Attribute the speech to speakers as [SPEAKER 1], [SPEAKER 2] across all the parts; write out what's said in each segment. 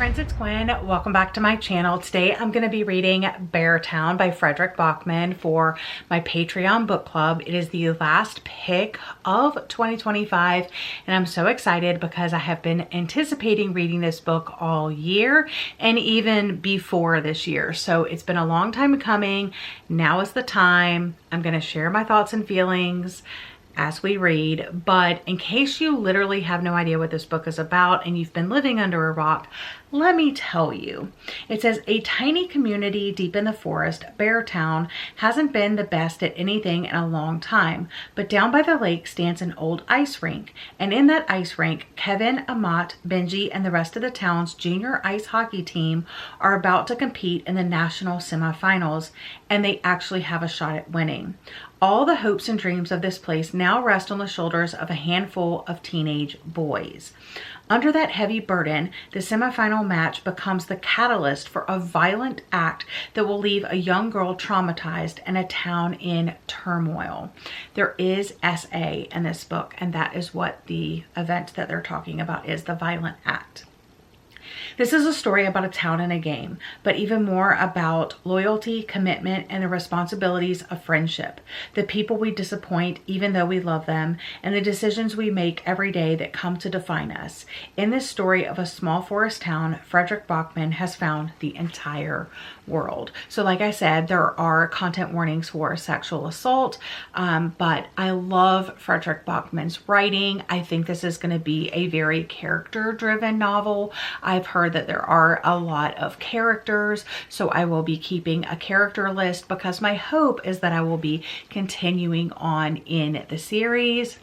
[SPEAKER 1] friends, it's Gwen. Welcome back to my channel. Today I'm going to be reading Beartown by Fredrik Backman for my Patreon book club. It is the last pick of 2025 and I'm so excited because I have been anticipating reading this book all year and even before this year. So it's been a long time coming. Now is the time. I'm going to share my thoughts and feelings as we read, but in case you literally have no idea what this book is about and you've been living under a rock, let me tell you. It says, a tiny community deep in the forest, Beartown, hasn't been the best at anything in a long time, but down by the lake stands an old ice rink, and in that ice rink, Kevin, Amat, Benji, and the rest of the town's junior ice hockey team are about to compete in the national semifinals, and they actually have a shot at winning. All the hopes and dreams of this place now rest on the shoulders of a handful of teenage boys. Under that heavy burden, the semifinal match becomes the catalyst for a violent act that will leave a young girl traumatized and a town in turmoil. There is SA in this book, and that is what the event that they're talking about is, the violent act. This is a story about a town and a game, but even more about loyalty, commitment, and the responsibilities of friendship. The people we disappoint even though we love them, and the decisions we make every day that come to define us. In this story of a small forest town, Fredrik Backman has found the entire world. So like I said, there are content warnings for sexual assault, but I love Fredrik Backman's writing. I think this is going to be a very character-driven novel. I've heard that there are a lot of characters, so I will be keeping a character list because my hope is that I will be continuing on in the series.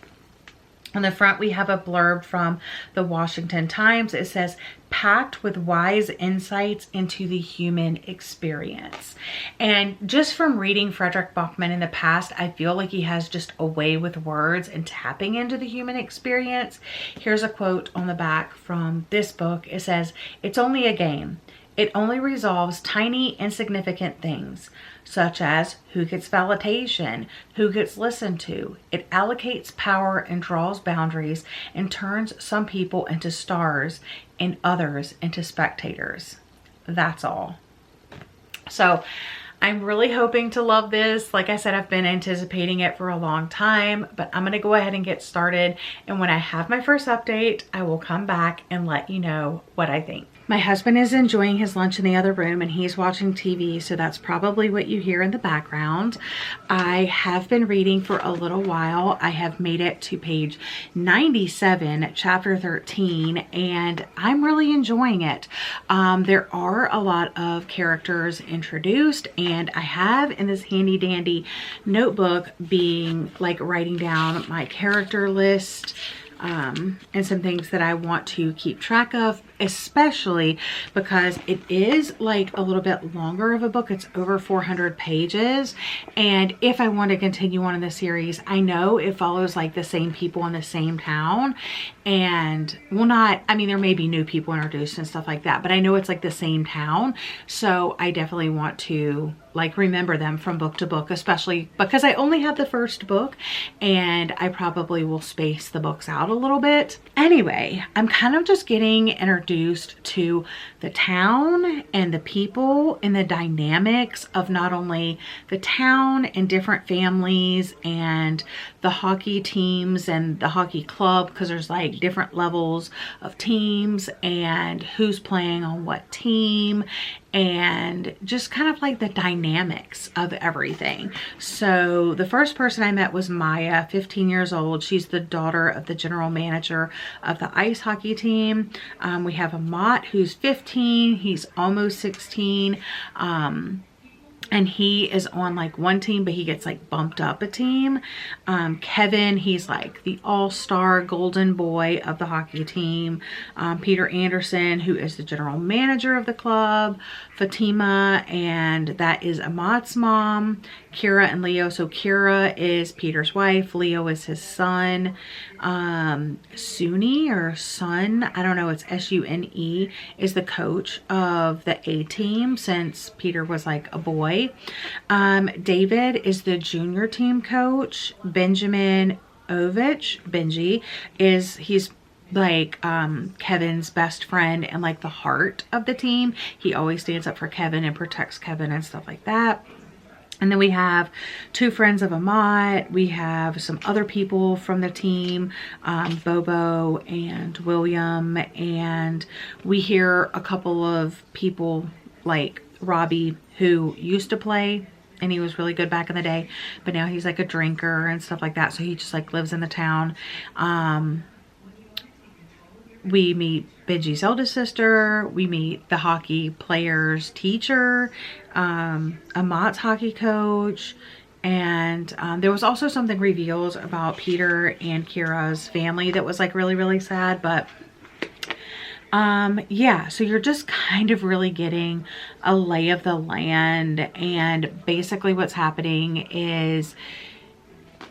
[SPEAKER 1] On the front, we have a blurb from the Washington Times. It says, packed with wise insights into the human experience. And just from reading Fredrik Backman in the past, I feel like he has just a way with words and tapping into the human experience. Here's a quote on the back from this book. It says, it's only a game. It only resolves tiny, insignificant things, such as who gets validation, who gets listened to. It allocates power and draws boundaries and turns some people into stars and others into spectators. That's all. So I'm really hoping to love this. Like I said, I've been anticipating it for a long time, but I'm going to go ahead and get started. And when I have my first update, I will come back and let you know what I think. My husband is enjoying his lunch in the other room and he's watching TV, so that's probably what you hear in the background. I have been reading for a little while. I have made it to page 97, chapter 13, and I'm really enjoying it. There are a lot of characters introduced, and I have in this handy dandy notebook being like writing down my character list and some things that I want to keep track of, especially because it is like a little bit longer of a book. It's over 400 pages. And if I want to continue on in the series, I know it follows like the same people in the same town. And well, not, I mean, there may be new people introduced and stuff like that, but I know it's like the same town. So I definitely want to like remember them from book to book, especially because I only have the first book and I probably will space the books out a little bit. Anyway, I'm kind of just getting introduced to the town and the people and the dynamics of not only the town and different families and the hockey teams and the hockey club, because there's like different levels of teams and who's playing on what team, and just kind of like the dynamics of everything. So the first person I met was Maya, 15 years old. She's the daughter of the general manager of the ice hockey team. We have Amat, who's 15. He's almost 16. And he is on like one team, but he gets like bumped up a team. Kevin, he's like the all-star golden boy of the hockey team. Peter Anderson, who is the general manager of the club. Fatima, and that is Amat's mom. Kira and Leo. So Kira is Peter's wife. Leo is his son. Suni or Sun, I don't know, it's S-U-N-E, is the coach of the A team since Peter was like a boy. David is the junior team coach. Benjamin Ovich, Benji, he's like Kevin's best friend and like the heart of the team. He always stands up for Kevin and protects Kevin and stuff like that. And then we have two friends of 𝒎𝒏𝒂𝒔. We have some other people from the team, Bobo and William. And we hear a couple of people like Robbie, who used to play and he was really good back in the day, but now he's like a drinker and stuff like that. So he just like lives in the town. We meet Benji's eldest sister. We meet the hockey player's teacher, 𝒎𝒏𝒂𝒔's hockey coach. And there was also something revealed about Peter and Kira's family that was like really, really sad. But yeah, so you're just kind of really getting a lay of the land. And basically what's happening is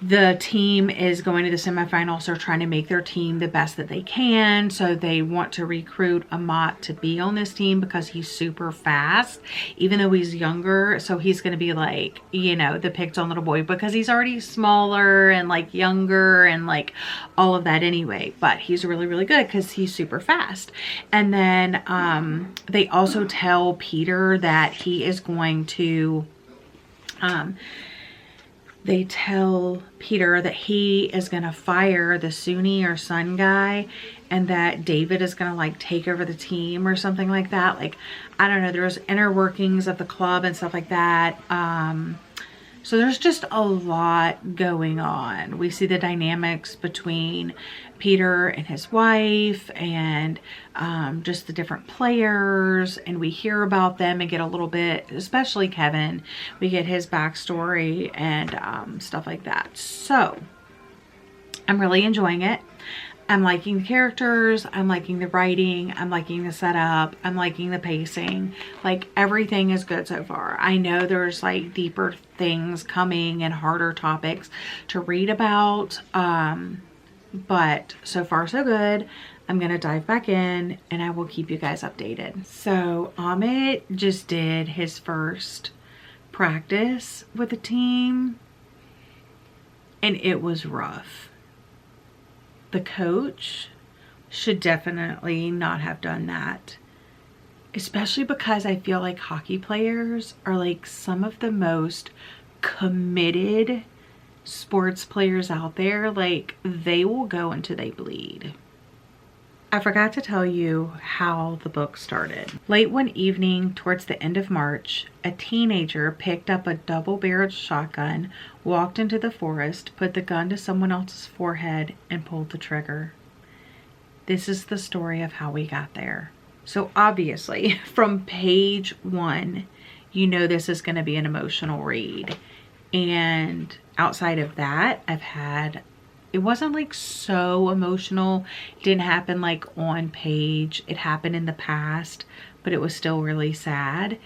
[SPEAKER 1] the team is going to the semifinals. They're trying to make their team the best that they can. So they want to recruit 𝒎𝒏𝒂𝒔 to be on this team because he's super fast, even though he's younger. So he's going to be like, you know, the picked on little boy because he's already smaller and like younger and like all of that anyway. But he's really, really good because he's super fast. And then they also tell Peter that he is going to they tell Peter that he is going to fire the Sunni or Sun guy and that David is going to like take over the team or something like that. Like, I don't know, there's inner workings of the club and stuff like that. So there's just a lot going on. We see the dynamics between Peter and his wife and just the different players, and we hear about them and get a little bit, especially Kevin, we get his backstory and stuff like that. So I'm really enjoying it. I'm liking the characters, I'm liking the writing, I'm liking the setup, I'm liking the pacing. Like, everything is good so far. I know there's like deeper things coming and harder topics to read about, but so far so good. I'm gonna dive back in and I will keep you guys updated. So 𝒎𝒏𝒂𝒔 just did his first practice with the team and it was rough. The coach should definitely not have done that, especially because I feel like hockey players are like some of the most committed sports players out there. Like, they will go until they bleed. I forgot to tell you how the book started. Late one evening towards the end of March, a teenager picked up a double-barreled shotgun, walked into the forest, put the gun to someone else's forehead, and pulled the trigger. This is the story of how we got there. So obviously, from page 1, you know this is going to be an emotional read. And outside of that, it wasn't like so emotional. It didn't happen like on page. It happened in the past, but it was still really sad.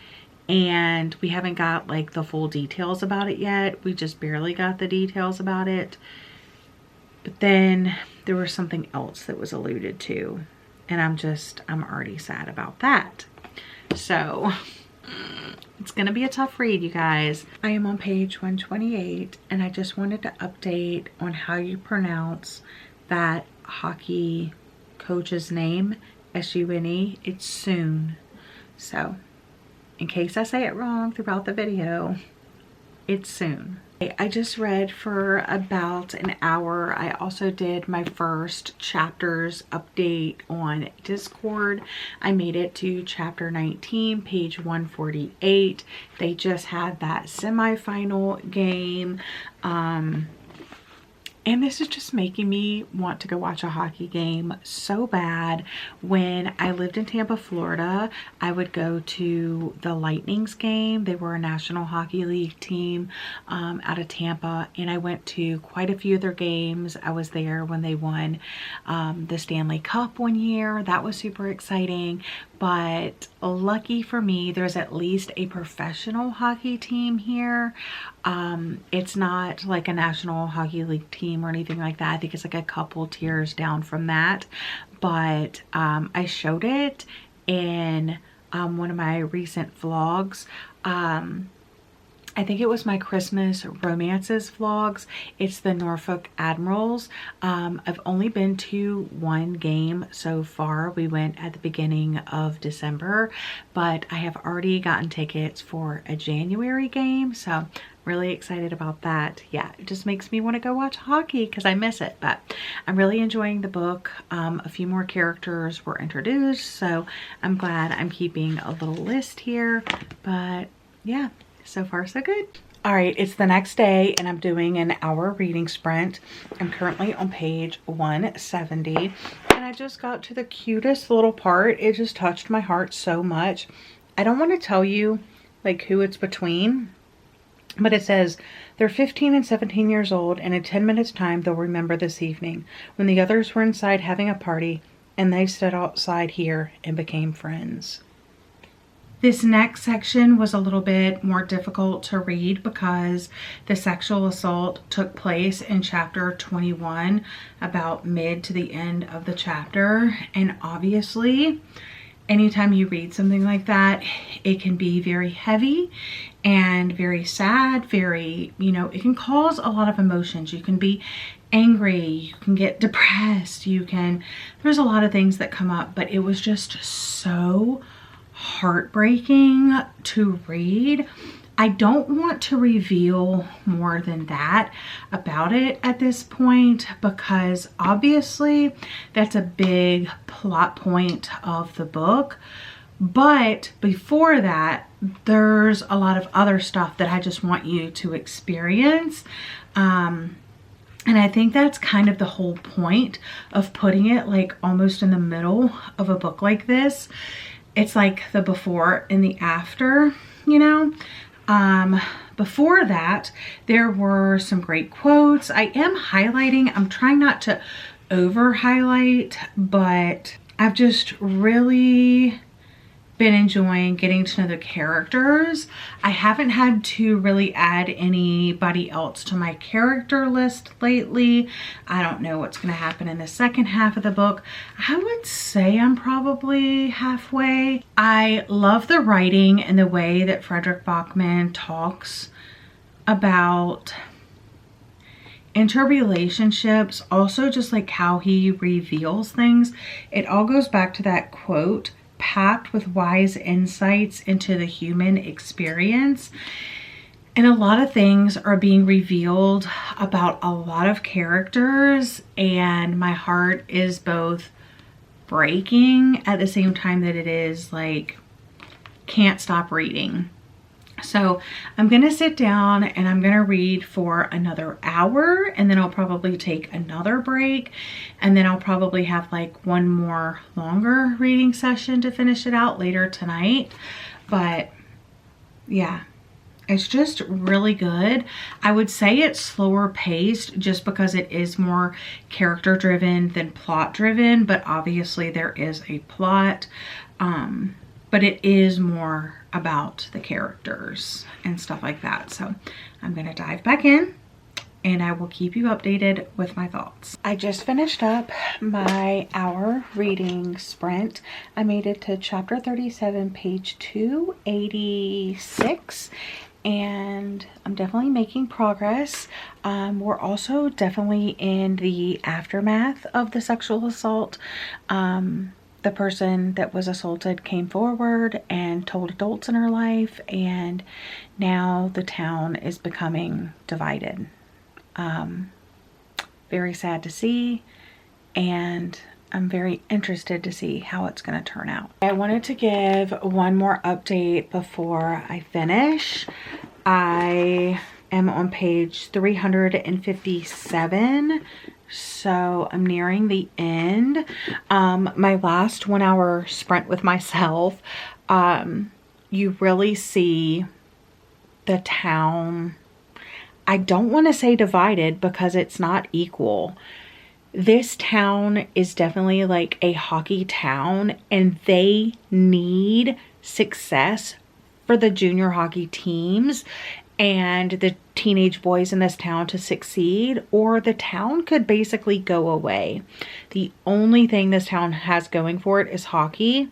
[SPEAKER 1] And we haven't got like the full details about it yet. We just barely got the details about it. But then there was something else that was alluded to. And I'm already sad about that. So it's gonna be a tough read, you guys. I am on page 128 and I just wanted to update on how you pronounce that hockey coach's name, 𝒎𝒏𝒂𝒔. It's soon. So in case I say it wrong throughout the video, it's soon. I just read for about an hour. I also did my first chapters update on Discord. I made it to chapter 19, page 148. They just had that semifinal game. And this is just making me want to go watch a hockey game so bad. When I lived in Tampa, Florida, I would go to the Lightning's game. They were a National Hockey League team out of Tampa, and I went to quite a few of their games. I was there when they won the Stanley Cup one year. That was super exciting. But lucky for me, there's at least a professional hockey team here. It's not like a National Hockey League team or anything like that. I think it's like a couple tiers down from that. But I showed it in one of my recent vlogs. I think it was my Christmas romances vlogs. It's the Norfolk Admirals. I've only been to one game so far. We went at the beginning of December, but I have already gotten tickets for a January game, so really excited about that. Yeah, it just makes me want to go watch hockey because I miss it, but I'm really enjoying the book. A few more characters were introduced, so I'm glad I'm keeping a little list here, but yeah. So far, so good. All right, it's the next day and I'm doing an hour reading sprint. I'm currently on page 170 and I just got to the cutest little part. It just touched my heart so much. I don't want to tell you like who it's between, but it says they're 15 and 17 years old and in 10 minutes time they'll remember this evening when the others were inside having a party and they stood outside here and became friends. This next section was a little bit more difficult to read because the sexual assault took place in chapter 21, about mid to the end of the chapter. And obviously, anytime you read something like that, it can be very heavy and very sad, very, you know, it can cause a lot of emotions. You can be angry, you can get depressed, there's a lot of things that come up, but it was just so heartbreaking to read. I don't want to reveal more than that about it at this point because obviously that's a big plot point of the book. But before that, there's a lot of other stuff that I just want you to experience. And I think that's kind of the whole point of putting it like almost in the middle of a book like this. It's like the before and the after, you know. Before that, there were some great quotes. I am highlighting. I'm trying not to over highlight, but I've just really been enjoying getting to know the characters. I haven't had to really add anybody else to my character list lately. I don't know what's going to happen in the second half of the book. I would say I'm probably halfway. I love the writing and the way that Fredrik Backman talks about interrelationships, also just like how he reveals things. It all goes back to that quote, packed with wise insights into the human experience. And a lot of things are being revealed about a lot of characters, and my heart is both breaking at the same time that it is like can't stop reading. So I'm gonna sit down and I'm gonna read for another hour, and then I'll probably take another break, and then I'll probably have like one more longer reading session to finish it out later tonight. But yeah, it's just really good. I would say it's slower paced just because it is more character driven than plot driven, but obviously there is a plot. But it is more about the characters and stuff like that. So I'm gonna dive back in and I will keep you updated with my thoughts. I just finished up my hour reading sprint. I made it to chapter 37, page 286, and I'm definitely making progress. We're also definitely in the aftermath of the sexual assault. The person that was assaulted came forward and told adults in her life, and now the town is becoming divided. Very sad to see, and I'm very interested to see how it's going to turn out. I wanted to give one more update before I finish. I am on page 357. So I'm nearing the end. My last 1 hour sprint with myself, you really see the town. I don't want to say divided because it's not equal. This town is definitely like a hockey town, and they need success for the junior hockey teams and the teenage boys in this town to succeed, or the town could basically go away. The only thing this town has going for it is hockey,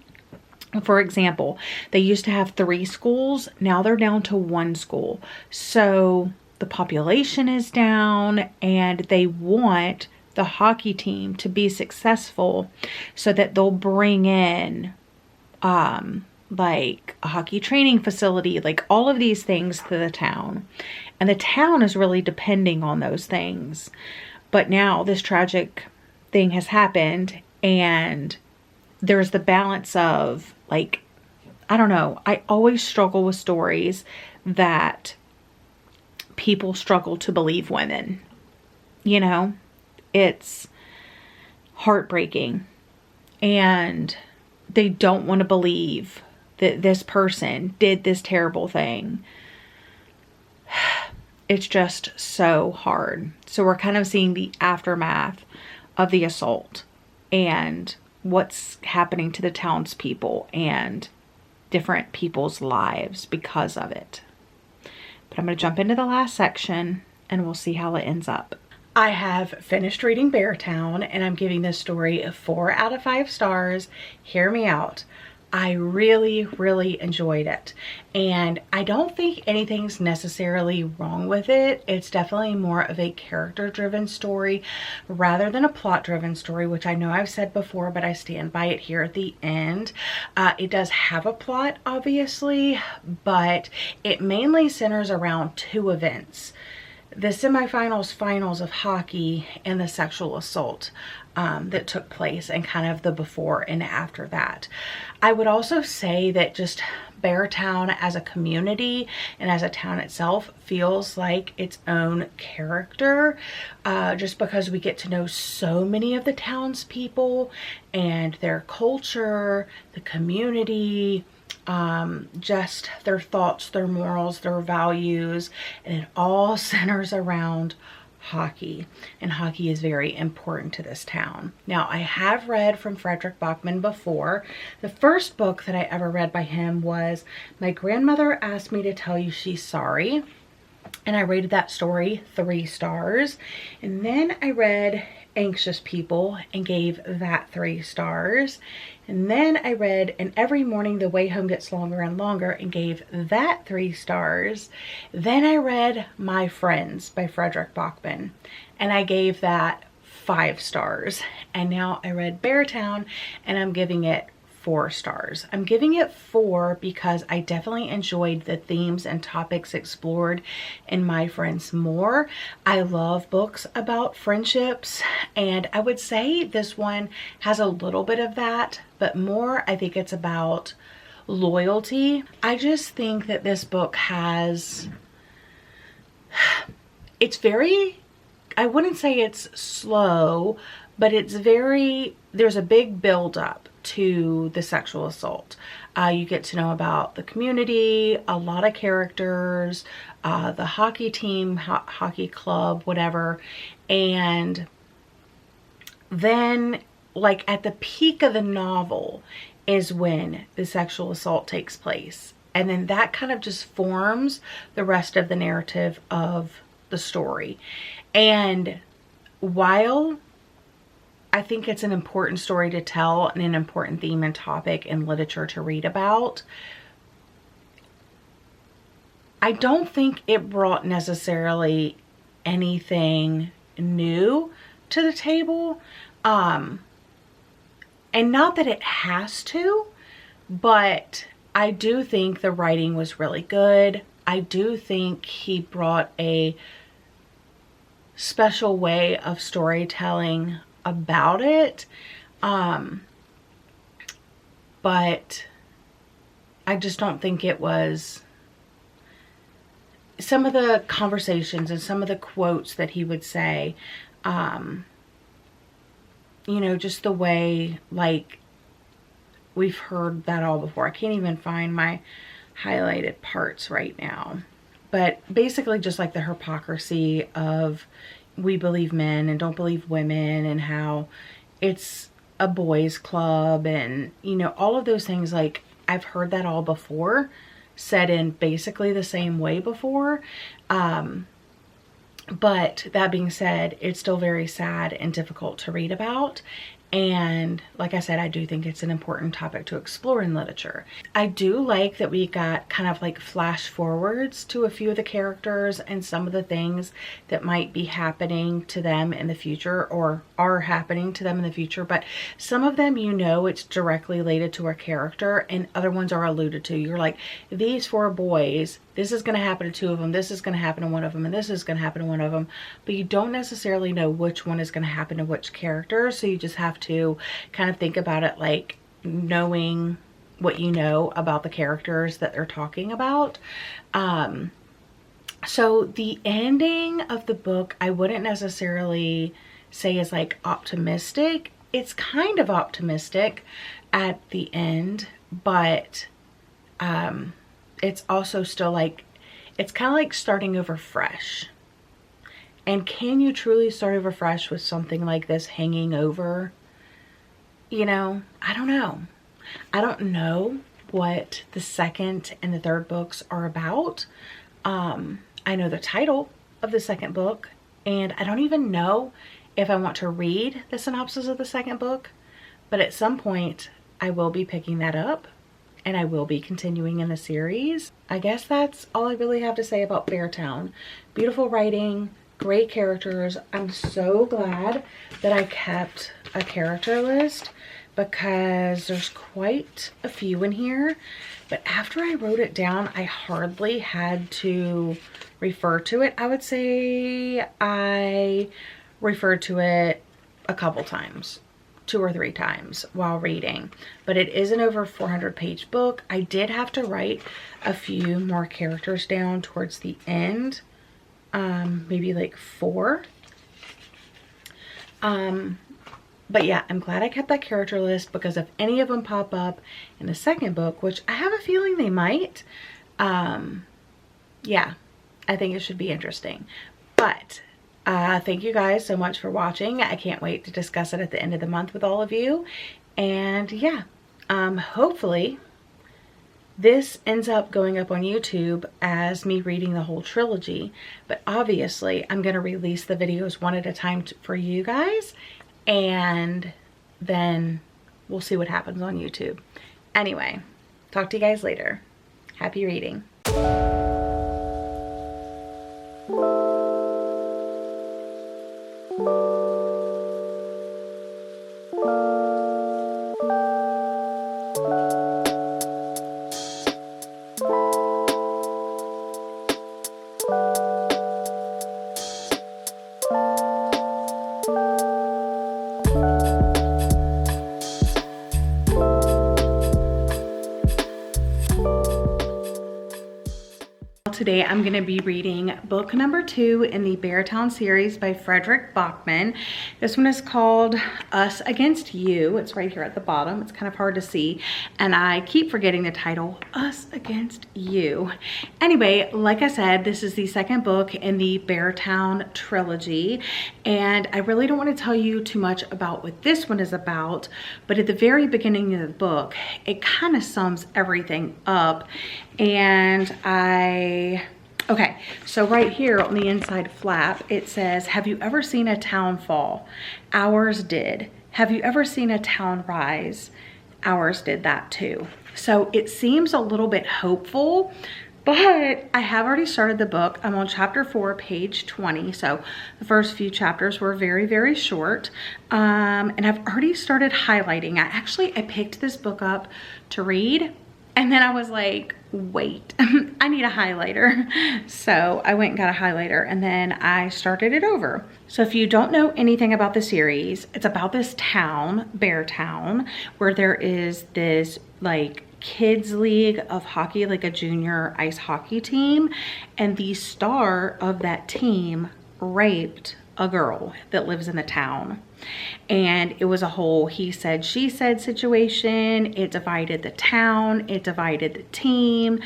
[SPEAKER 1] For example, they used to have 3 schools. Now they're down to 1 school. So the population is down, and they want the hockey team to be successful so that they'll bring in like a hockey training facility, like all of these things to the town. And the town is really depending on those things. But now this tragic thing has happened, and there's the balance of, like, I don't know. I always struggle with stories that people struggle to believe women. You know, it's heartbreaking. And they don't want to believe that this person did this terrible thing. It's just so hard. So we're kind of seeing the aftermath of the assault and what's happening to the townspeople and different people's lives because of it. But I'm going to jump into the last section and we'll see how it ends up. I have finished reading Beartown, and I'm giving this story a 4 out of 5 stars. Hear me out. I really, really enjoyed it. And I don't think anything's necessarily wrong with it. It's definitely more of a character-driven story rather than a plot-driven story, which I know I've said before, but I stand by it here at the end. It does have a plot, obviously, but it mainly centers around 2 events. The semifinals, finals of hockey, and the sexual assault that took place, and kind of the before and after that. I would also say that just Beartown as a community and as a town itself feels like its own character, just because we get to know so many of the townspeople and their culture, the community, just their thoughts, their morals, their values, and it all centers around hockey. And hockey is very important to this town. Now, I have read from Fredrik Backman before. The first book that I ever read by him was My Grandmother Asked Me to Tell You She's Sorry. And I rated that story 3 stars. And then I read Anxious People and gave that 3 stars. And then I read And Every Morning the Way Home Gets Longer and Longer and gave that 3 stars. Then I read My Friends by Fredrik Backman and I gave that 5 stars. And now I read Beartown and I'm giving it 4 stars. I'm giving it 4 because I definitely enjoyed the themes and topics explored in My Friends more. I love books about friendships, and I would say this one has a little bit of that, but more I think it's about loyalty. I just think that this book has, it's very, I wouldn't say it's slow, but it's very, there's a big buildup to the sexual assault. You get to know about the community, a lot of characters, the hockey team, hockey club, whatever. And then, like, at the peak of the novel is when the sexual assault takes place. And then that kind of just forms the rest of the narrative of the story. And while I think it's an important story to tell and an important theme and topic in literature to read about, I don't think it brought necessarily anything new to the table. And not that it has to, but I do think the writing was really good. I do think he brought a special way of storytelling about it, but I just don't think it was, some of the conversations and some of the quotes that he would say, you know, just the way, like, we've heard that all before. I can't even find my highlighted parts right now, but basically just like the hypocrisy of we believe men and don't believe women, and how it's a boys club, and, you know, all of those things. Like, I've heard that all before, said in basically the same way before. But that being said, it's still very sad and difficult to read about. And like I said, I do think it's an important topic to explore in literature. I do like that we got kind of like flash forwards to a few of the characters and some of the things that might be happening to them in the future or are happening to them in the future. But some of them, you know, it's directly related to a character, and other ones are alluded to. You're like, these 4 boys, this is going to happen to 2 of them, this is going to happen to 1 of them, and this is going to happen to 1 of them. But you don't necessarily know which one is going to happen to which character. So you just have to kind of think about it like knowing what you know about the characters that they're talking about. So the ending of the book, I wouldn't necessarily say is like optimistic. It's kind of optimistic at the end, but it's also still like, it's kind of like starting over fresh. And can you truly start over fresh with something like this hanging over? You know, I don't know. I don't know what the 2nd and the 3rd books are about. I know the title of the 2nd book, and I don't even know if I want to read the synopsis of the 2nd book, but at some point I will be picking that up and I will be continuing in the series. I guess that's all I really have to say about Beartown. Beautiful writing, great characters. I'm so glad that I kept a character list because there's quite a few in here. But after I wrote it down, I hardly had to refer to it. I would say I referred to it a couple times, 2 or 3 times while reading. But it is an over 400-page book. I did have to write a few more characters down towards the end. Maybe like 4. But yeah, I'm glad I kept that character list because if any of them pop up in the 2nd book, which I have a feeling they might, yeah, I think it should be interesting. But thank you guys so much for watching. I can't wait to discuss it at the end of the month with all of you. And yeah, hopefully this ends up going up on YouTube as me reading the whole trilogy. But obviously, I'm going to release the videos one at a time for you guys. And then we'll see what happens on YouTube. Anyway, talk to you guys later. Happy reading. Today I'm going to be reading book number 2 in the Beartown series by Fredrik Backman. This one is called Us Against You. It's right here at the bottom. It's kind of hard to see, and I keep forgetting the title, Us Against You. Anyway, like I said, this is the 2nd book in the Beartown Trilogy, and I really don't want to tell you too much about what this one is about, but at the very beginning of the book, it kind of sums everything up. And okay, so right here on the inside flap, it says, have you ever seen a town fall? Ours did. Have you ever seen a town rise? Ours did that too. So it seems a little bit hopeful, but I have already started the book. I'm on chapter 4, page 20. So the first few chapters were very, very short. And I've already started highlighting. I picked this book up to read, and then I was like, wait, I need a highlighter. So I went and got a highlighter, and then I started it over. So if you don't know anything about the series, it's about this town, Beartown, where there is this like kids league of hockey, like a junior ice hockey team. And the star of that team raped a girl that lives in the town. And it was a whole he said, she said situation. It divided the town. It divided the team.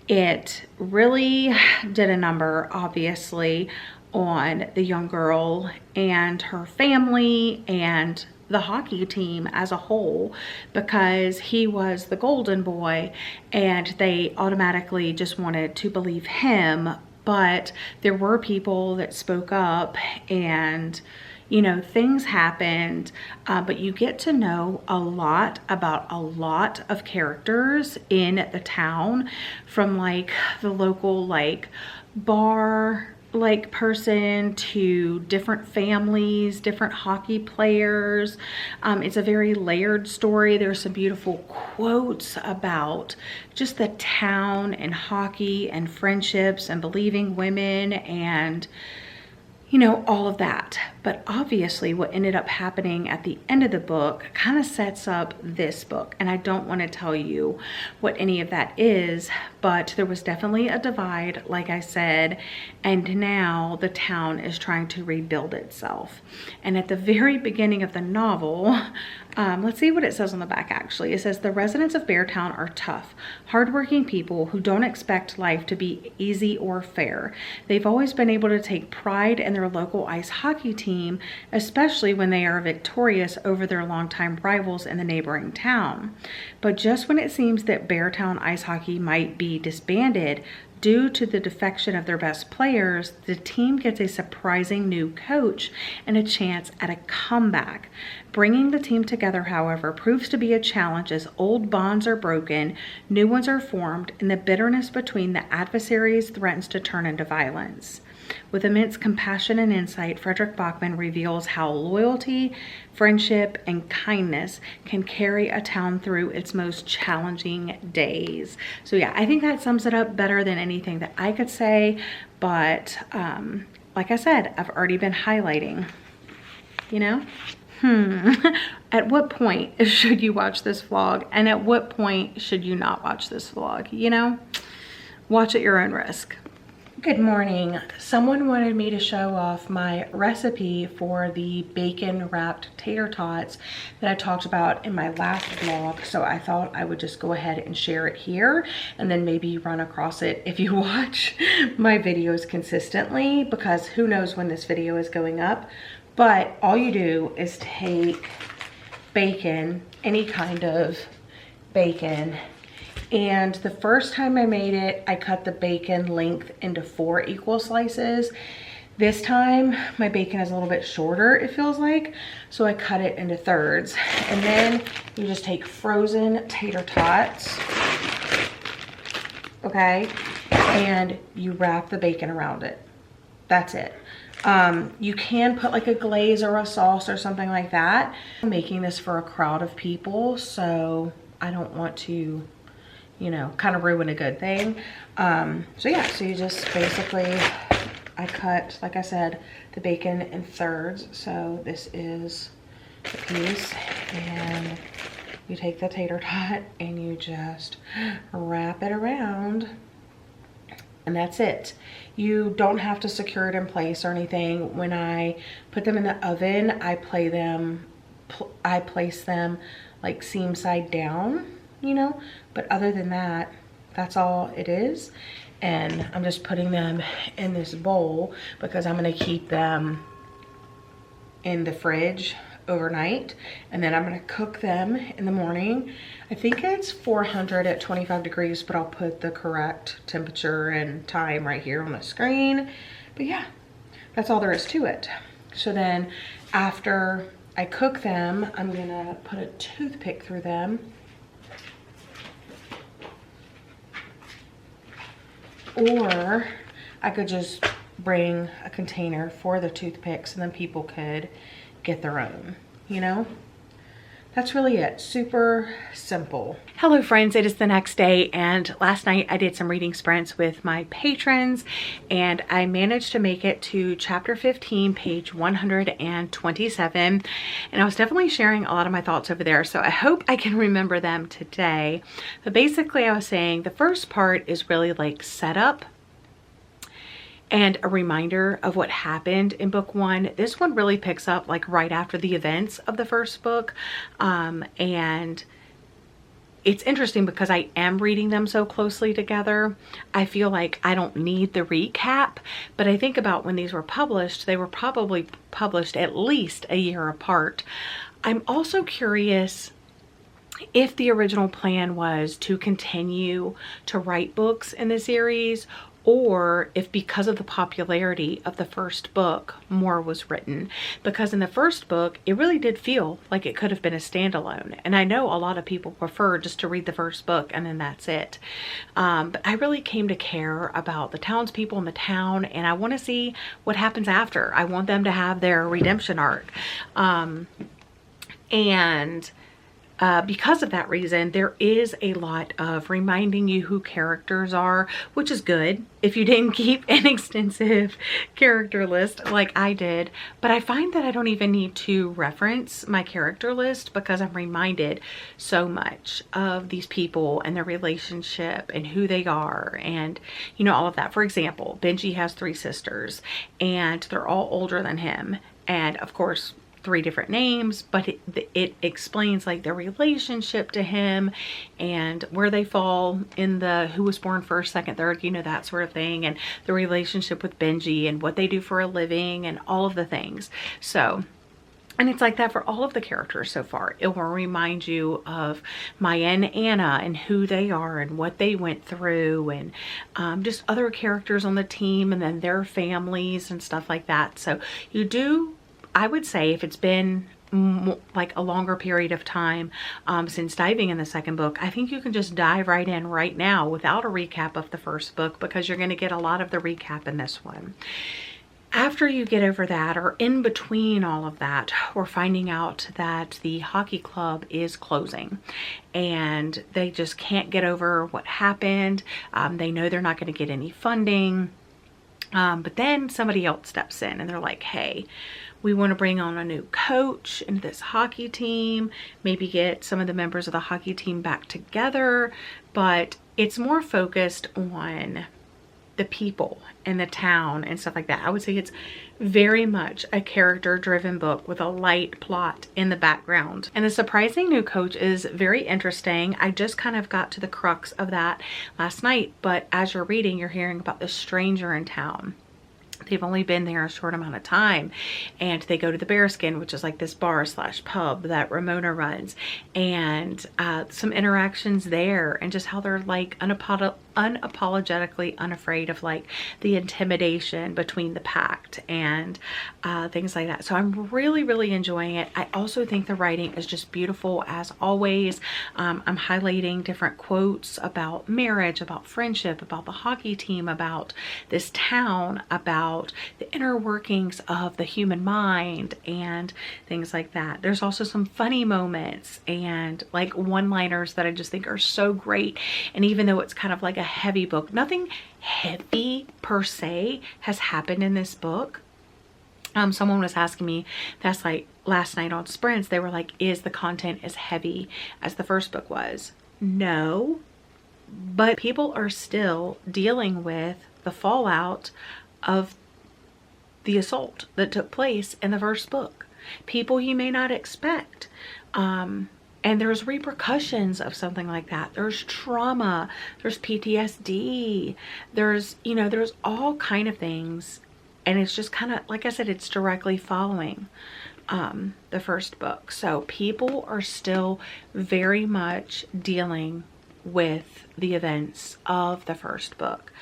[SPEAKER 1] It really did a number, obviously, on the young girl and her family and the hockey team as a whole, because he was the golden boy and they automatically just wanted to believe him. But there were people that spoke up and, You know, things happened, but you get to know a lot about a lot of characters in the town, from like the local like bar like person to different families, different hockey players. It's a very layered story. There's some beautiful quotes about just the town and hockey and friendships and believing women and, you know, all of that. But obviously what ended up happening at the end of the book kind of sets up this book. And I don't want to tell you what any of that is, but there was definitely a divide, like I said, and now the town is trying to rebuild itself. And at the very beginning of the novel, let's see what it says on the back actually. It says, the residents of Beartown are tough, hardworking people who don't expect life to be easy or fair. They've always been able to take pride in their local ice hockey team, especially when they are victorious over their longtime rivals in the neighboring town. But just when it seems that Beartown ice hockey might be disbanded due to the defection of their best players, the team gets a surprising new coach and a chance at a comeback. Bringing the team together, however, proves to be a challenge as old bonds are broken, new ones are formed, and the bitterness between the adversaries threatens to turn into violence. With immense compassion and insight, Fredrik Backman reveals how loyalty, friendship, and kindness can carry a town through its most challenging days. So yeah, I think that sums it up better than anything that I could say. But like I said, I've already been highlighting, you know? At what point should you watch this vlog? And at what point should you not watch this vlog? You know, watch at your own risk. Good morning. Someone wanted me to show off my recipe for the bacon wrapped tater tots that I talked about in my last vlog. So I thought I would just go ahead and share it here and then maybe run across it if you watch my videos consistently, because who knows when this video is going up. But all you do is take bacon, any kind of bacon, and the first time I made it, I cut the bacon length into 4 equal slices. This time, my bacon is a little bit shorter, it feels like, so I cut it into thirds. And then you just take frozen tater tots, okay, and you wrap the bacon around it. That's it. You can put like a glaze or a sauce or something like that. I'm making this for a crowd of people, so I don't want to, you know, kind of ruin a good thing. So yeah, so you just basically, I cut, like I said, the bacon in thirds. So this is the piece, and you take the tater tot and you just wrap it around, and that's it. You don't have to secure it in place or anything. When I put them in the oven, I place them like seam side down, you know, but other than that, that's all it is. And I'm just putting them in this bowl because I'm going to keep them in the fridge overnight, and then I'm going to cook them in the morning. I think it's 400 at 25 degrees, but I'll put the correct temperature and time right here on the screen. But yeah, that's all there is to it. So then after I cook them, I'm going to put a toothpick through them. Or I could just bring a container for the toothpicks and then people could get their own, you know? That's really it. Super simple. Hello friends, it is the next day, and last night I did some reading sprints with my patrons, and I managed to make it to chapter 15, page 127, and I was definitely sharing a lot of my thoughts over there, so I hope I can remember them today. But basically I was saying the first part is really like setup and a reminder of what happened in book 1. This one really picks up like right after the events of the first book, and it's interesting because I am reading them so closely together. I feel like I don't need the recap, but I think about when these were published, they were probably published at least a year apart. I'm also curious if the original plan was to continue to write books in the series, or if because of the popularity of the first book, more was written. Because in the first book, it really did feel like it could have been a standalone. And I know a lot of people prefer just to read the first book and then that's it. But I really came to care about the townspeople in the town, and I want to see what happens after. I want them to have their redemption arc. Because of that reason, there is a lot of reminding you who characters are, which is good if you didn't keep an extensive character list like I did. But I find that I don't even need to reference my character list because I'm reminded so much of these people and their relationship and who they are and, you know, all of that. For example, Benji has 3 sisters and they're all older than him. And of course, 3 different names, but it explains like their relationship to him and where they fall in the who was born first, second, third, you know, that sort of thing, and the relationship with Benji and what they do for a living and all of the things. So, and it's like that for all of the characters so far. It will remind you of Maya and Anna and who they are and what they went through, and just other characters on the team and then their families and stuff like that. So you do, I would say, if it's been like a longer period of time since diving in the second book, I think you can just dive right in right now without a recap of the first book, because you're going to get a lot of the recap in this one. After you get over that, or in between all of that, we're finding out that the hockey club is closing and they just can't get over what happened. They know they're not going to get any funding. But then somebody else steps in and they're like, hey, we want to bring on a new coach into this hockey team, maybe get some of the members of the hockey team back together, but it's more focused on the people and the town and stuff like that. I would say it's very much a character-driven book with a light plot in the background. And the surprising new coach is very interesting. I just kind of got to the crux of that last night, but as you're reading, you're hearing about this stranger in town. They've only been there a short amount of time, and they go to the Bearskin, which is like this bar slash pub that Ramona runs, and some interactions there, and just how they're like unapologetically unafraid of like the intimidation between the pact and things like that. So I'm really enjoying it. I also think the writing is just beautiful as always. I'm highlighting different quotes about marriage, about friendship, about the hockey team, about this town, about the inner workings of the human mind and things like that. There's also some funny moments and like one-liners that I just think are so great. And even though it's kind of like a heavy book, nothing heavy per se has happened in this book. Someone was asking me that's like last night on Sprints, they were like, is the content as heavy as the first book was? No, but people are still dealing with the fallout of the assault that took place in the first book. People you may not expect. And there's repercussions of something like that. There's trauma, there's PTSD, there's, you know, there's all kind of things. And it's just kind of, like I said, it's directly following the first book. So people are still very much dealing with the events of the first book.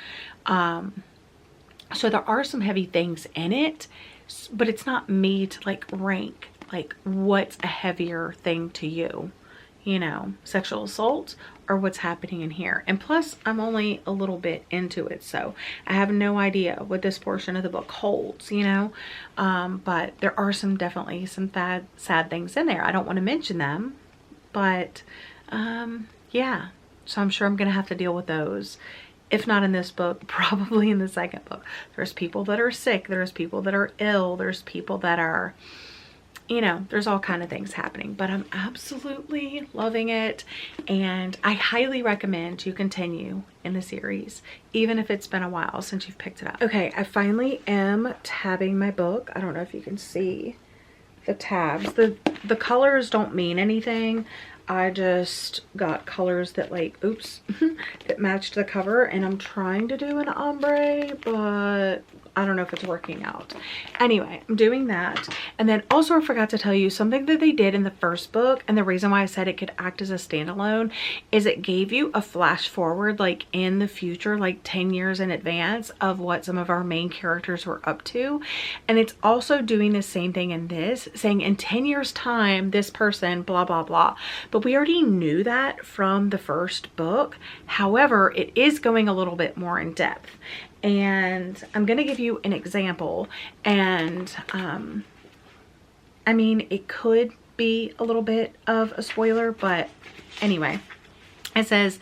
[SPEAKER 1] So there are some heavy things in it, but it's not me to like rank like what's a heavier thing to you, you know, sexual assault or what's happening in here. And plus I'm only a little bit into it, so I have no idea what this portion of the book holds, you know. But there are definitely some sad things in there. I don't want to mention them, but yeah, so I'm sure I'm gonna have to deal with those. If not in this book, probably in the second book. There's people that are sick, there's people that are ill, there's people that are, you know, there's all kind of things happening, but I'm absolutely loving it. And I highly recommend you continue in the series, even if it's been a while since you've picked it up. Okay, I finally am tabbing my book. I don't know if you can see the tabs. The colors don't mean anything. I just got colors that like, oops, that matched the cover, and I'm trying to do an ombre, but I don't know if it's working out. Anyway, I'm doing that. And then also I forgot to tell you something that they did in the first book, and the reason why I said it could act as a standalone is it gave you a flash forward like in the future, like 10 years in advance of what some of our main characters were up to. And it's also doing the same thing in this, saying in 10 years time this person blah blah blah, but we already knew that from the first book. However, it is going a little bit more in depth, and I'm going to give you an example. And I mean, it could be a little bit of a spoiler, but anyway, it says,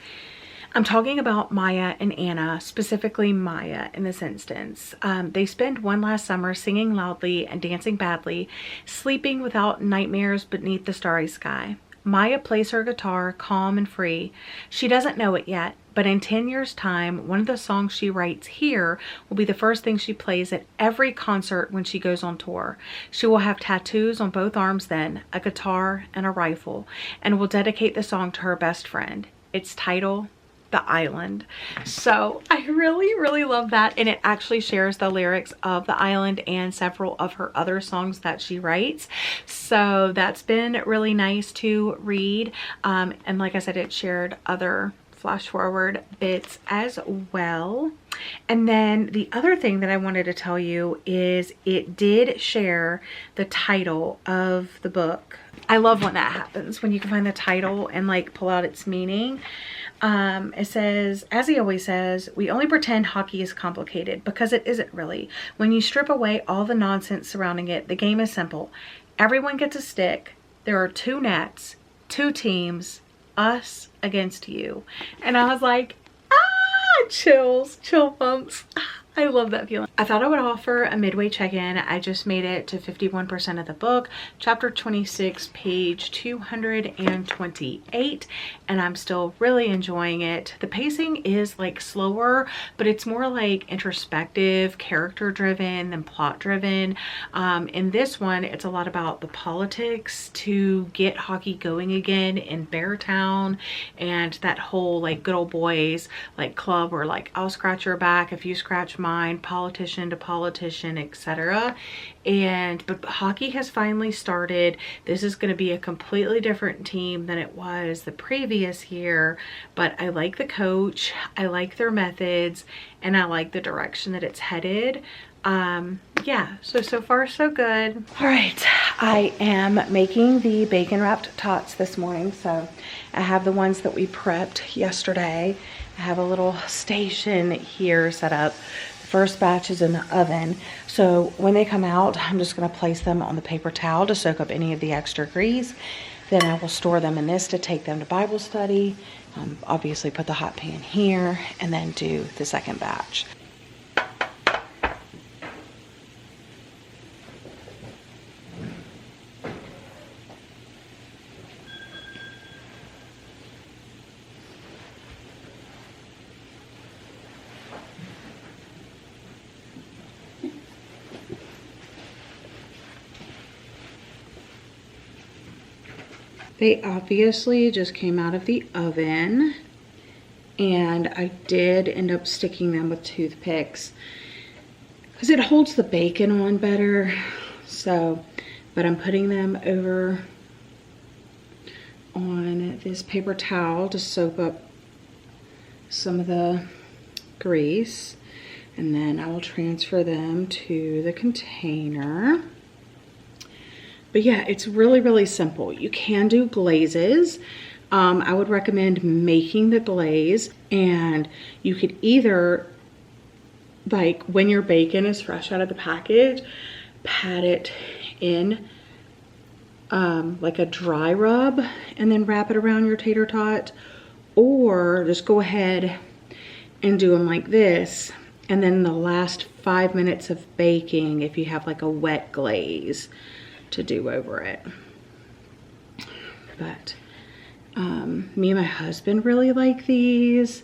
[SPEAKER 1] I'm talking about Maya and Anna, specifically Maya in this instance. They spend one last summer singing loudly and dancing badly, sleeping without nightmares beneath the starry sky. Maya plays her guitar calm and free. She doesn't know it yet, but in 10 years' time, one of the songs she writes here will be the first thing she plays at every concert when she goes on tour. She will have tattoos on both arms then, a guitar and a rifle, and will dedicate the song to her best friend. Its title, The Island. So I really love that, and it actually shares the lyrics of The Island and several of her other songs that she writes. So that's been really nice to read, and like I said, it shared other flash forward bits as well. And then the other thing that I wanted to tell you is it did share the title of the book. I love when that happens, when you can find the title and like pull out its meaning. It says, as he always says, we only pretend hockey is complicated because it isn't really. When you strip away all the nonsense surrounding it, the game is simple. Everyone gets a stick. There are 2 nets, 2 teams, us against you. And I was like, ah, chills, chill bumps. I love that feeling. I thought I would offer a midway check-in. I just made it to 51% of the book, chapter 26, page 228, and I'm still really enjoying it. The pacing is like slower, but it's more like introspective, character driven than plot driven. In this one, it's a lot about the politics to get hockey going again in Beartown, and that whole like good old boys like club where like I'll scratch your back if you scratch mine, politician to politician, etc. But hockey has finally started. This is going to be a completely different team than it was the previous year, but I like the coach, I like their methods, and I like the direction that it's headed. Yeah, so far so good. All right, I am making the bacon wrapped tots this morning. So I have the ones that we prepped yesterday. I have a little station here set up. The first batch is in the oven, so when they come out, I'm just going to place them on the paper towel to soak up any of the extra grease. Then I will store them in this to take them to Bible study. Obviously put the hot pan here and then do the second batch. They obviously just came out of the oven, and I did end up sticking them with toothpicks because it holds the bacon on better. So, but I'm putting them over on this paper towel to soak up some of the grease, and then I will transfer them to the container. But yeah, it's really simple. You can do glazes. I would recommend making the glaze, and you could either, like when your bacon is fresh out of the package, pat it in like a dry rub and then wrap it around your tater tot, or just go ahead and do them like this, and then the last 5 minutes of baking, if you have like a wet glaze, to do over it. But me and my husband really like these,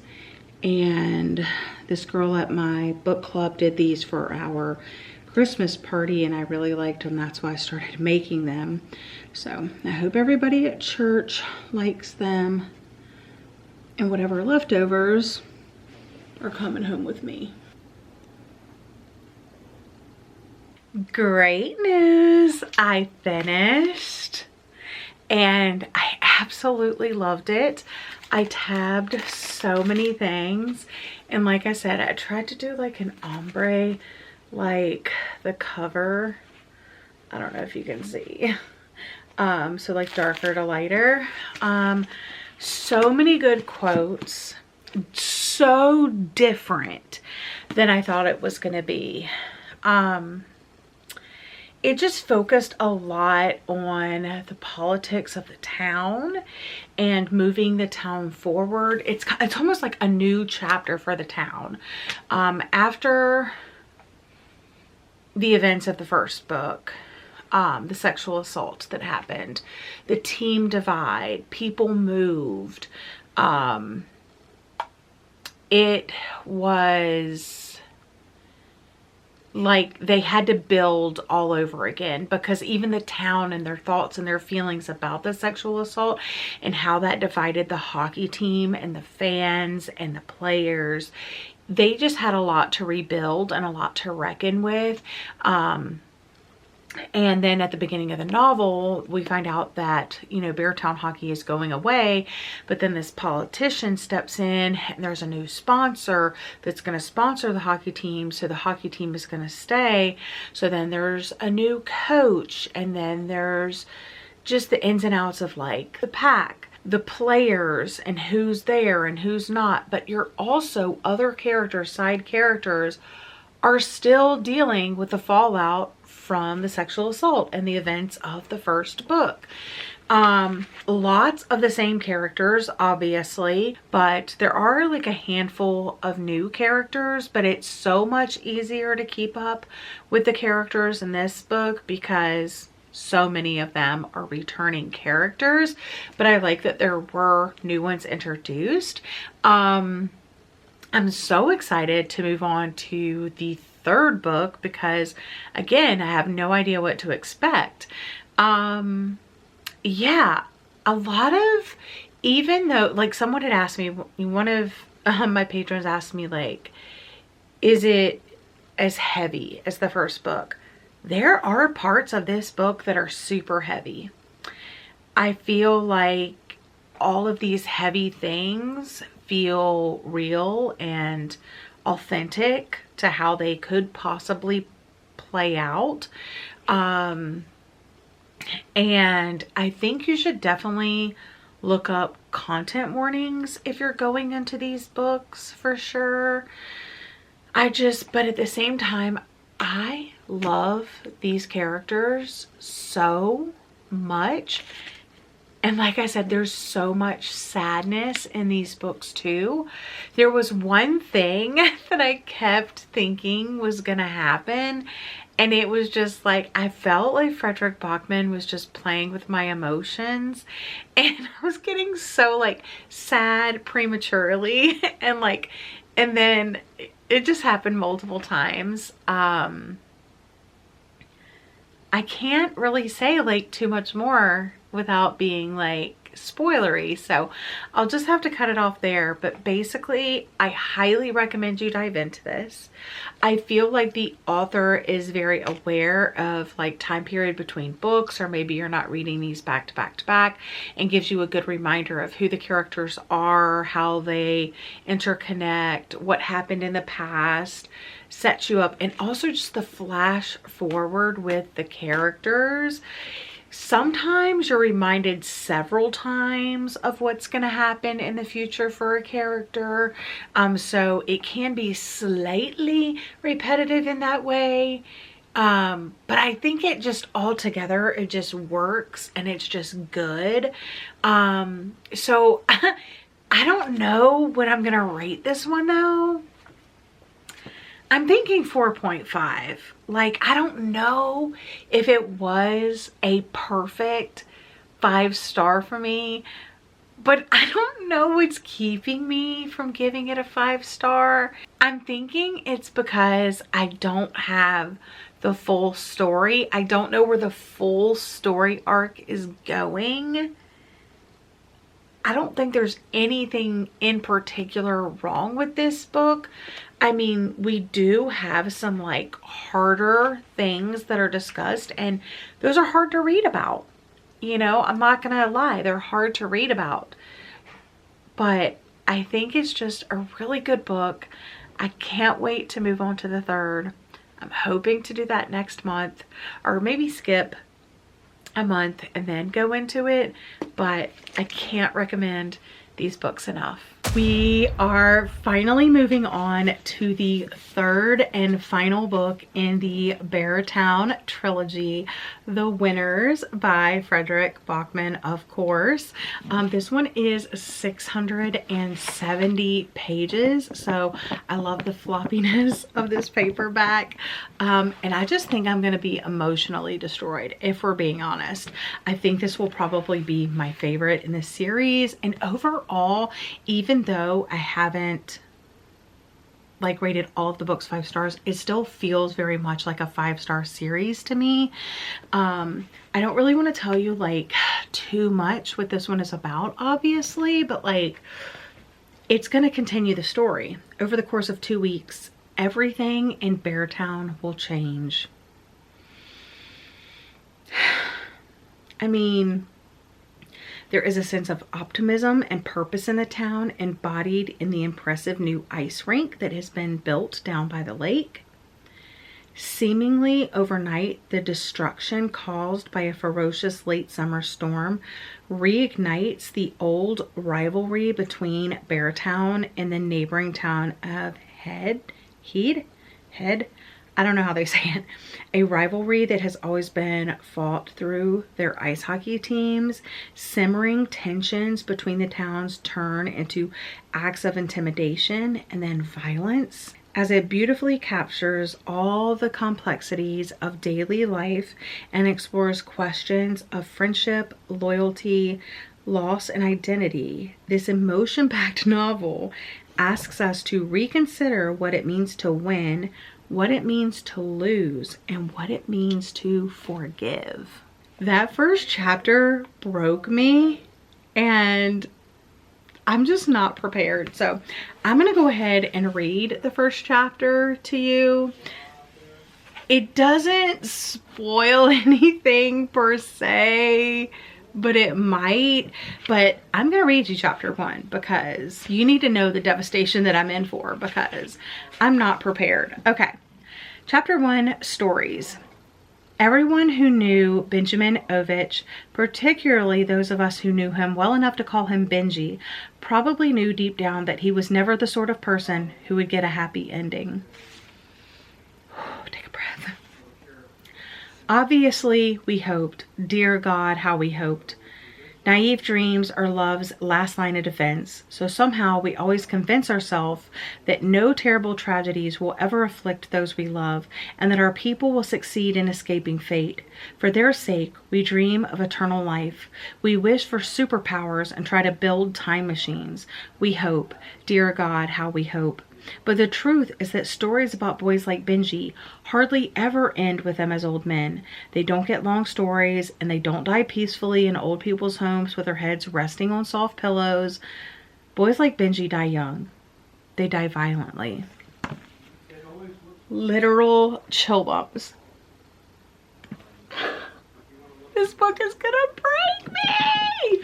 [SPEAKER 1] and this girl at my book club did these for our Christmas party, and I really liked them. That's why I started making them. So I hope everybody at church likes them, and whatever leftovers are coming home with me. Great news. I finished and I absolutely loved it. I tabbed so many things, and like I said, I tried to do like an ombre, like the cover. I don't know if you can see. So like darker to lighter. So many good quotes, so different than I thought it was gonna be. It just focused a lot on the politics of the town and moving the town forward. It's almost like a new chapter for the town. After the events of the first book, the sexual assault that happened, the team divide, people moved. It was like they had to build all over again, because even the town and their thoughts and their feelings about the sexual assault and how that divided the hockey team and the fans and the players, they just had a lot to rebuild and a lot to reckon with. And then at the beginning of the novel, we find out that, you know, Beartown hockey is going away, but then this politician steps in and there's a new sponsor that's going to sponsor the hockey team. So the hockey team is going to stay. So then there's a new coach, and then there's just the ins and outs of like the pack, the players, and who's there and who's not. But you're also, other characters, side characters, are still dealing with the fallout from the sexual assault and the events of the first book. Lots of the same characters, obviously, but there are like a handful of new characters, but it's so much easier to keep up with the characters in this book because so many of them are returning characters. But I like that there were new ones introduced. I'm so excited to move on to the third book because, again, I have no idea what to expect. Yeah, a lot of, even though, like, someone had asked me, one of my patrons asked me, like, is it as heavy as the first book? There are parts of this book that are super heavy. I feel like all of these heavy things feel real and authentic to how they could possibly play out. And I think you should definitely look up content warnings if you're going into these books, for sure. But at the same time, I love these characters so much. And like I said, there's so much sadness in these books too. There was one thing that I kept thinking was gonna happen, and it was just like, I felt like Fredrik Backman was just playing with my emotions, and I was getting so like sad prematurely and then it just happened multiple times. I can't really say like too much more without being like spoilery, so I'll just have to cut it off there. But basically, I highly recommend you dive into this. I feel like the author is very aware of like time period between books, or maybe you're not reading these back to back to back, and gives you a good reminder of who the characters are, how they interconnect, what happened in the past, sets you up, and also just the flash forward with the characters. Sometimes you're reminded several times of what's going to happen in the future for a character. So it can be slightly repetitive in that way. But I think it just altogether, it just works and it's just good. So I don't know what I'm going to rate this one though. I'm thinking 4.5. Like, I don't know if it was a perfect 5-star for me, but I don't know what's keeping me from giving it a 5-star. I'm thinking it's because I don't have the full story. I don't know where the full story arc is going. I don't think there's anything in particular wrong with this book. I mean, we do have some like harder things that are discussed, and those are hard to read about. You know, I'm not gonna lie, they're hard to read about. But I think it's just a really good book. I can't wait to move on to the third. I'm hoping to do that next month, or maybe skip a month and then go into it, but I can't recommend these books enough. We are finally moving on to the third and final book in the Beartown Trilogy, The Winners by Fredrik Backman, of course. This one is 670 pages, so I love the floppiness of this paperback. And I just think I'm going to be emotionally destroyed, if we're being honest. I think this will probably be my favorite in this series, and overall, even though I haven't like rated all of the books 5 stars, it still feels very much like a 5-star series to me. I don't really want to tell you like too much what this one is about, obviously, but like it's going to continue the story. Over the course of 2 weeks, everything in Beartown will change. I mean, there is a sense of optimism and purpose in the town, embodied in the impressive new ice rink that has been built down by the lake. Seemingly overnight, the destruction caused by a ferocious late summer storm reignites the old rivalry between Beartown and the neighboring town of Head. I don't know how they say it. A rivalry that has always been fought through their ice hockey teams. Simmering tensions between the towns turn into acts of intimidation and then violence, as it beautifully captures all the complexities of daily life and explores questions of friendship, loyalty, loss, and identity. This emotion-packed novel asks us to reconsider what it means to win, what it means to lose, and what it means to forgive. That first chapter broke me, and I'm just not prepared. So I'm gonna go ahead and read the first chapter to you. It doesn't spoil anything per se, but it might. But I'm gonna read you chapter 1 because you need to know the devastation that I'm in for, because I'm not prepared. Okay, chapter 1, stories. Everyone who knew 𝒍𝒏𝒌𝒔, particularly those of us who knew him well enough to call him Benji, probably knew deep down that he was never the sort of person who would get a happy ending. Take a breath. Obviously, we hoped. Dear God, how we hoped. Naive dreams are love's last line of defense, so somehow we always convince ourselves that no terrible tragedies will ever afflict those we love, and that our people will succeed in escaping fate. For their sake, we dream of eternal life. We wish for superpowers and try to build time machines. We hope. Dear God, how we hope. But the truth is that stories about boys like Benji hardly ever end with them as old men. They don't get long stories, and they don't die peacefully in old people's homes with their heads resting on soft pillows. Boys like Benji die young. They die violently. Literal chill bumps. This book is gonna break me!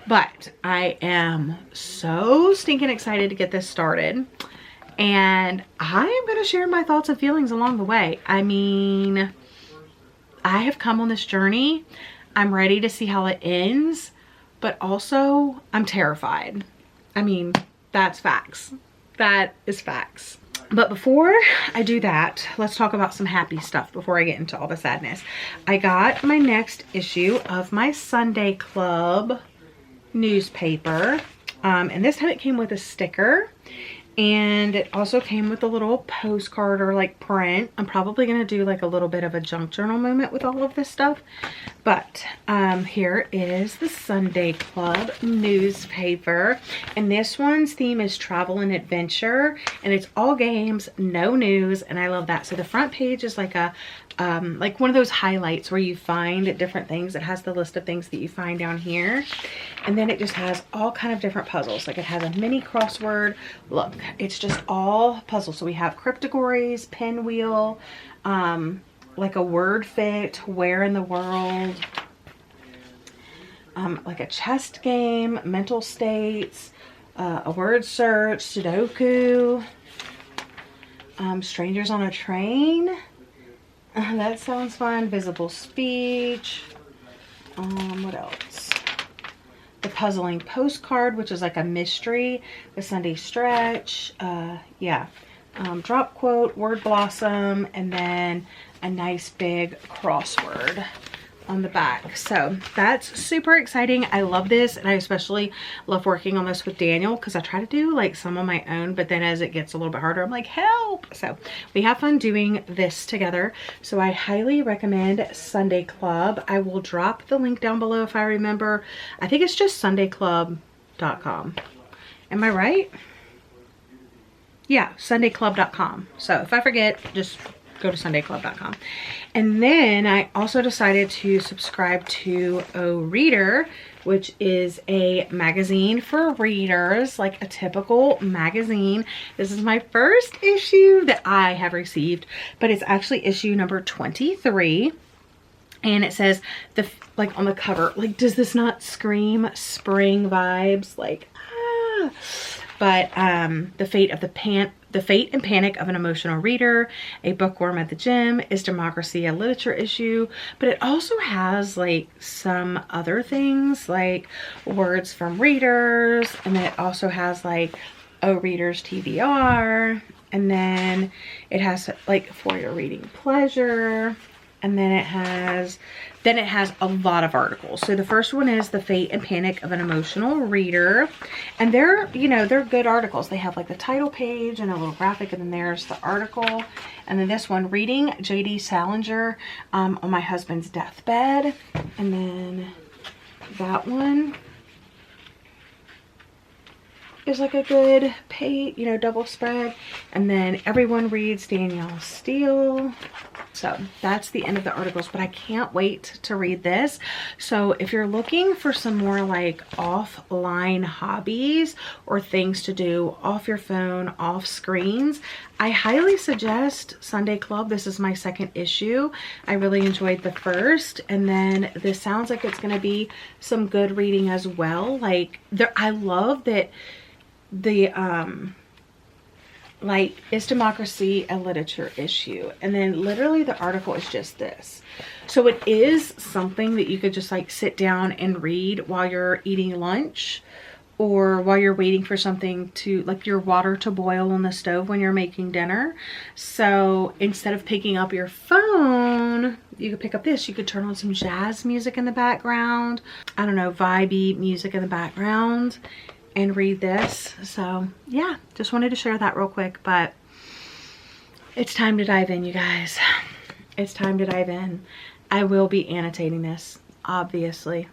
[SPEAKER 1] But I am so stinking excited to get this started. And I am going to share my thoughts and feelings along the way. I mean, I have come on this journey. I'm ready to see how it ends, but also I'm terrified. I mean, that's facts. That is facts. But before I do that, let's talk about some happy stuff before I get into all the sadness. I got my next issue of my Sunday Club newspaper. And this time it came with a sticker. And it also came with a little postcard or like print. I'm probably going to do like a little bit of a junk journal moment with all of this stuff. But here is the Sunday Club newspaper. And this one's theme is travel and adventure. And it's all games, no news. And I love that. So the front page is like a like one of those highlights where you find different things. It has the list of things that you find down here. And then it just has all kind of different puzzles. Like it has a mini crossword. Look, it's just all puzzles. So we have cryptogories, pinwheel, like a word fit, where in the world, like a chest game, mental states, a word search, Sudoku, strangers on a train. That sounds fun. Visible speech. What else? The puzzling postcard, which is like a mystery. The Sunday stretch. Yeah. Drop quote, word blossom, and then a nice big crossword on the back. So that's super exciting. I love this, and I especially love working on this with Daniel because I try to do like some on my own, but then as it gets a little bit harder, I'm like, help. So we have fun doing this together. So I highly recommend Sunday Club. I will drop the link down below if I remember. I think it's just 𝒎𝒐𝒏𝒂𝒔𝒕.com. Am I right? Yeah, 𝒎𝒐𝒏𝒂𝒔𝒕.com. So if I forget, just go to 𝒎𝒐𝒏𝒂𝒔𝒕.com. And then I also decided to subscribe to O Reader, which is a magazine for readers, like a typical magazine. This is my first issue that I have received, but it's actually issue number 23. And it says, like on the cover, like, does this not scream spring vibes? Like, ah. But the fate and panic of an emotional reader, a bookworm at the gym, is democracy a literature issue? But it also has like some other things like words from readers, and then it also has like O Reader's TBR, and then it has like for your reading pleasure. And then it has a lot of articles. So the first one is the fate and panic of an emotional reader. And they're, you know, they're good articles. They have like the title page and a little graphic, and then there's the article. And then this one, reading J.D. Salinger on my husband's deathbed. And then that one is like a good page, you know, double spread. And then everyone reads Danielle Steele. So that's the end of the articles, but I can't wait to read this. So if you're looking for some more like offline hobbies or things to do off your phone, off screens, I highly suggest Sunday Club. This is my second issue. I really enjoyed the first, and then this sounds like it's going to be some good reading as well. Like I love that the like, is democracy a literature issue? And then literally the article is just this. So it is something that you could just like sit down and read while you're eating lunch, or while you're waiting for something to, like, your water to boil on the stove when you're making dinner. So instead of picking up your phone, you could pick up this. You could turn on some jazz music in the background. I don't know, vibey music in the background, and read this. So yeah, just wanted to share that real quick, but it's time to dive in, you guys. It's time to dive in. I will be annotating this, obviously.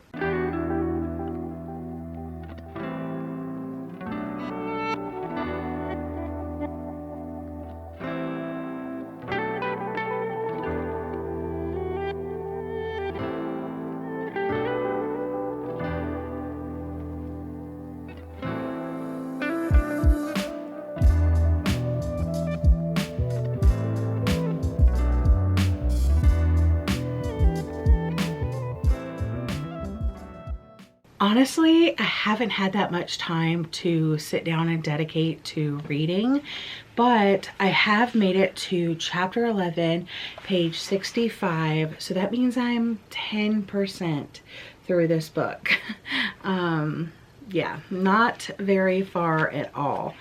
[SPEAKER 1] Honestly, I haven't had that much time to sit down and dedicate to reading, but I have made it to chapter 11, page 65. So that means I'm 10% through this book. Yeah, not very far at all.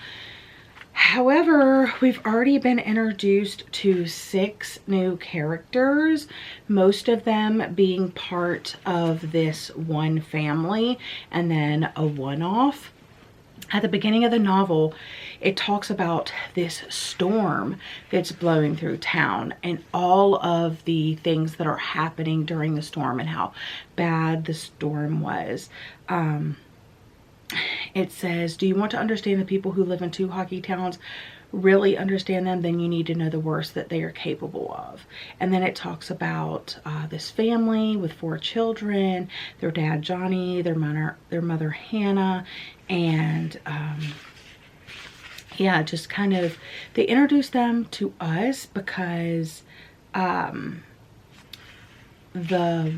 [SPEAKER 1] However, we've already been introduced to 6 new characters, most of them being part of this one family and then a one-off. at the beginning of the novel, it talks about this storm that's blowing through town and all of the things that are happening during the storm and how bad the storm was. It says, do you want to understand the people who live in two hockey towns? Really understand them? Then you need to know the worst that they are capable of. And then it talks about this family with 4 children, their dad Johnny, their mother Hannah, and yeah, just kind of, they introduce them to us because the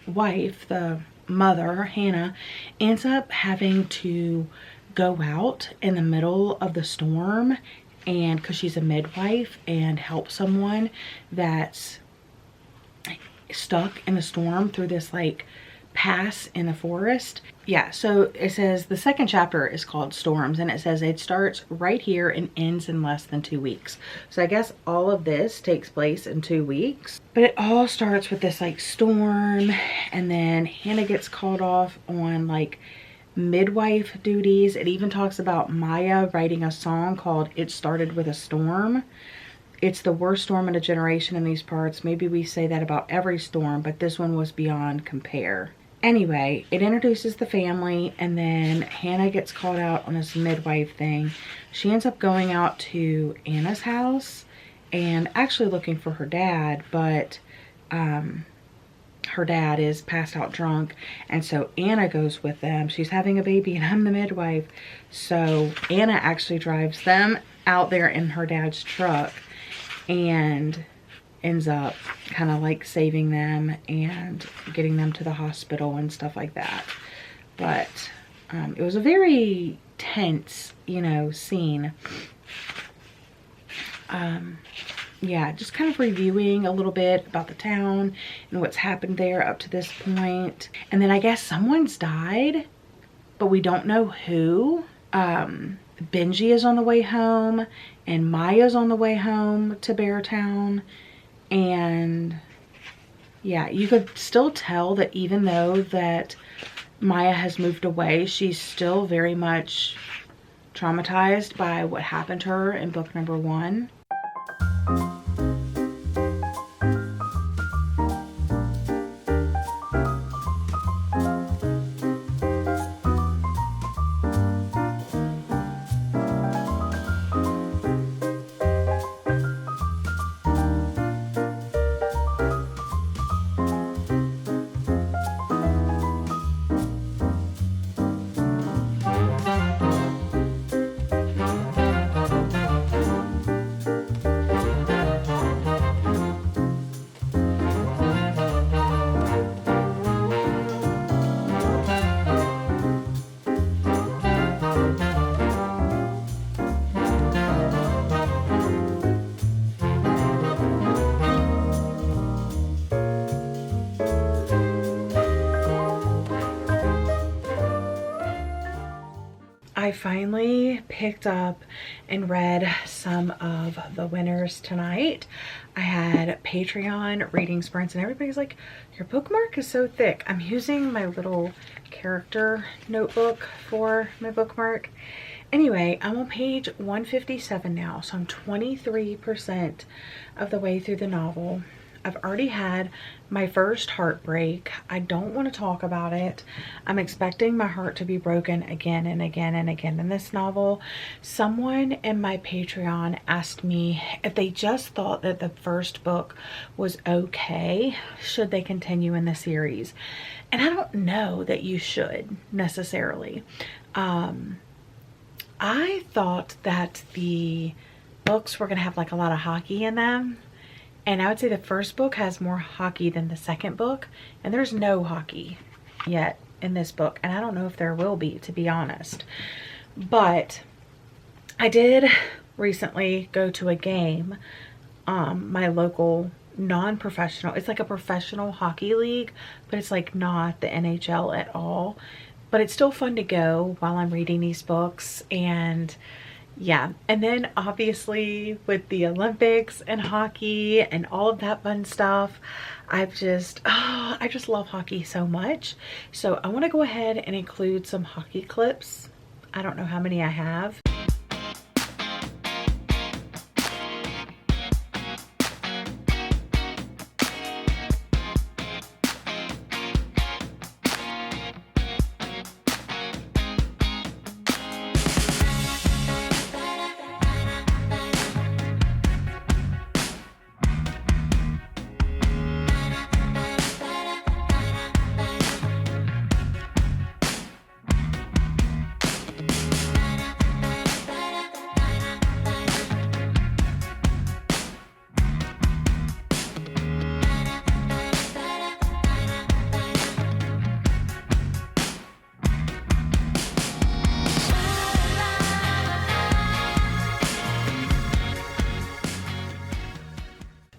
[SPEAKER 1] wife, the mother Hannah, ends up having to go out in the middle of the storm, and because she's a midwife, and help someone that's stuck in a storm through this like pass in the forest. Yeah, so it says the second chapter is called Storms, and it says it starts right here and ends in less than 2 weeks. So I guess all of this takes place in 2 weeks, but it all starts with this like storm, and then Hannah gets called off on like midwife duties. It even talks about Maya writing a song called It Started With a Storm. It's the worst storm in a generation in these parts. Maybe we say that about every storm, but this one was beyond compare. Anyway, it introduces the family, and then Hannah gets called out on this midwife thing. She ends up going out to Anna's house and actually looking for her dad, but her dad is passed out drunk, and so Anna goes with them. She's having a baby and I'm the midwife, so Anna actually drives them out there in her dad's truck and ends up kind of like saving them and getting them to the hospital and stuff like that. But it was a very tense, you know, scene. Yeah, just kind of reviewing a little bit about the town and what's happened there up to this point. And then I guess someone's died, but we don't know who. Benji is on the way home, and Maya's on the way home to Beartown. And yeah, you could still tell that even though that Maya has moved away, she's still very much traumatized by what happened to her in book number 1. I finally picked up and read some of the winners tonight. I had Patreon reading sprints, and everybody's like, your bookmark is so thick. I'm using my little character notebook for my bookmark. Anyway, I'm on page 157 now, so I'm 23% of the way through the novel. I've already had my first heartbreak. I don't want to talk about it. I'm expecting my heart to be broken again and again and again in this novel. Someone in my Patreon asked me if they just thought that the first book was okay, should they continue in the series? And I don't know that you should necessarily. I thought that the books were going to have like a lot of hockey in them. And I would say the first book has more hockey than the second book. And there's no hockey yet in this book. And I don't know if there will be, to be honest. But I did recently go to a game. My local non-professional, it's like a professional hockey league, but it's like not the NHL at all. But it's still fun to go while I'm reading these books. And yeah, and then obviously with the Olympics and hockey and all of that fun stuff, I just love hockey so much. So I want to go ahead and include some hockey clips I don't know how many I have.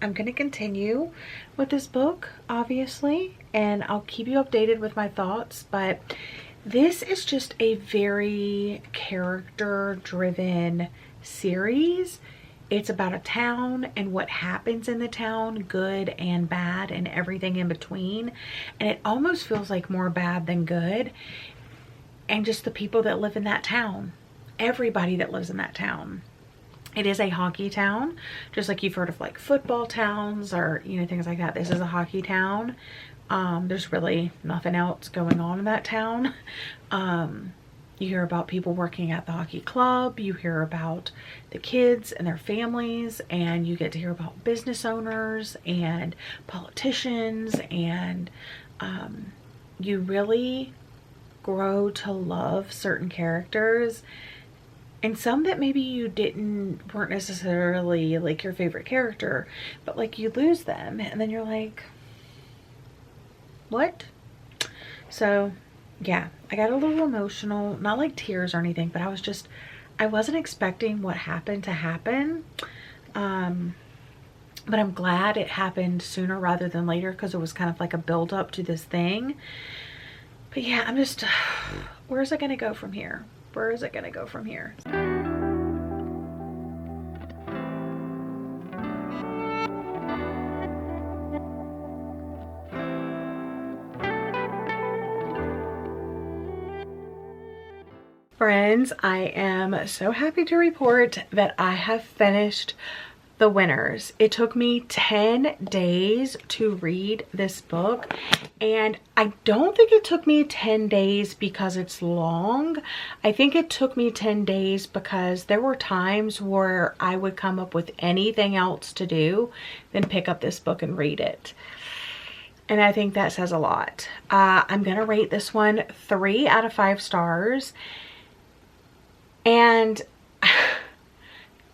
[SPEAKER 1] I'm going to continue with this book, obviously, and I'll keep you updated with my thoughts, but this is just a very character-driven series. It's about a town and what happens in the town, good and bad and everything in between, and it almost feels like more bad than good, and just the people that live in that town, everybody that lives in that town. It is a hockey town, just like you've heard of like football towns or, you know, things like that. This is a hockey town. There's really nothing else going on in that town. You hear about people working at the hockey club. You hear about the kids and their families, and you get to hear about business owners and politicians, and you really grow to love certain characters. And some that maybe you weren't necessarily like your favorite character, but like you lose them and then you're like, what? So yeah, I got a little emotional, not like tears or anything, but I wasn't expecting what happened to happen. But I'm glad it happened sooner rather than later, because it was kind of like a build up to this thing. But yeah, I'm just, where's it gonna go from here? Where is it gonna go from here? Friends, I am so happy to report that I have finished The Winners. It took me 10 days to read this book, and I don't think it took me 10 days because it's long. I think it took me 10 days because there were times where I would come up with anything else to do than pick up this book and read it. And I think that says a lot. I'm gonna rate this one 3 out of 5 stars. And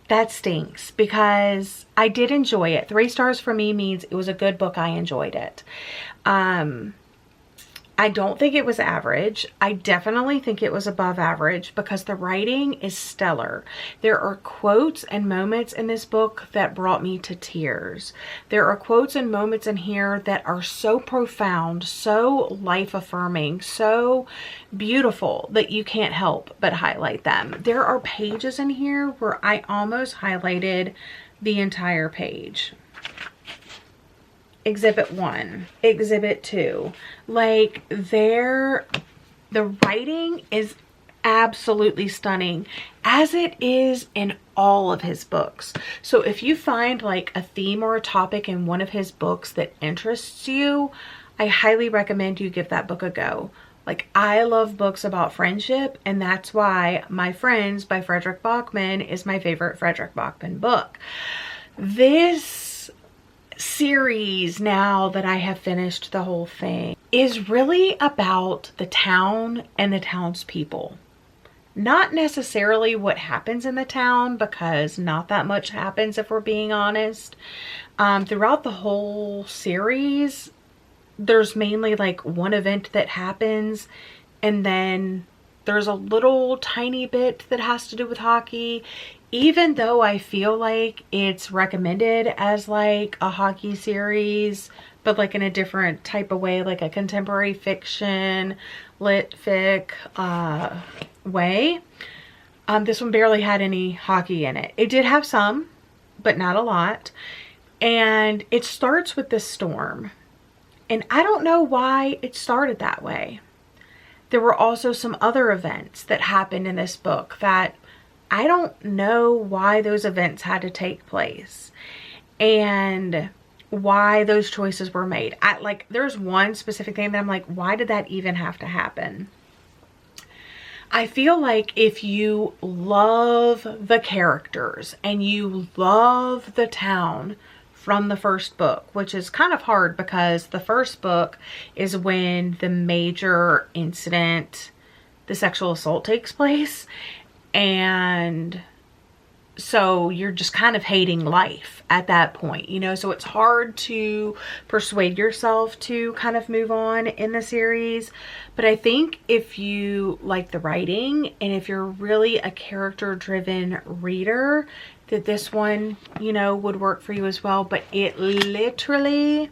[SPEAKER 1] that stinks because I did enjoy it. 3 stars for me means it was a good book. I enjoyed it. I don't think it was average. I definitely think it was above average because the writing is stellar. There are quotes and moments in this book that brought me to tears. There are quotes and moments in here that are so profound, so life-affirming, so beautiful that you can't help but highlight them. There are pages in here where I almost highlighted the entire page. Exhibit 1, Exhibit 2, like the writing is absolutely stunning, as it is in all of his books. So if you find like a theme or a topic in one of his books that interests you, I highly recommend you give that book a go. Like, I love books about friendship, and that's why My Friends by Fredrik Backman is my favorite Fredrik Backman book. This series, now that I have finished the whole thing, is really about the town and the townspeople. Not necessarily what happens in the town, because not that much happens if we're being honest. Throughout the whole series, there's mainly like one event that happens, and then there's a little tiny bit that has to do with hockey. Even though I feel like it's recommended as like a hockey series, but like in a different type of way, like a contemporary fiction, lit fic way. This one barely had any hockey in it. It did have some, but not a lot. And it starts with this storm. And I don't know why it started that way. there were also some other events that happened in this book that I don't know why those events had to take place and why those choices were made. There's one specific thing that I'm like, why did that even have to happen? I feel like if you love the characters and you love the town from the first book, which is kind of hard because the first book is when the major incident, the sexual assault, takes place. And so you're just kind of hating life at that point, you know, so it's hard to persuade yourself to kind of move on in the series. But I think if you like the writing and if you're really a character driven reader, that this one, you know, would work for you as well. But it literally,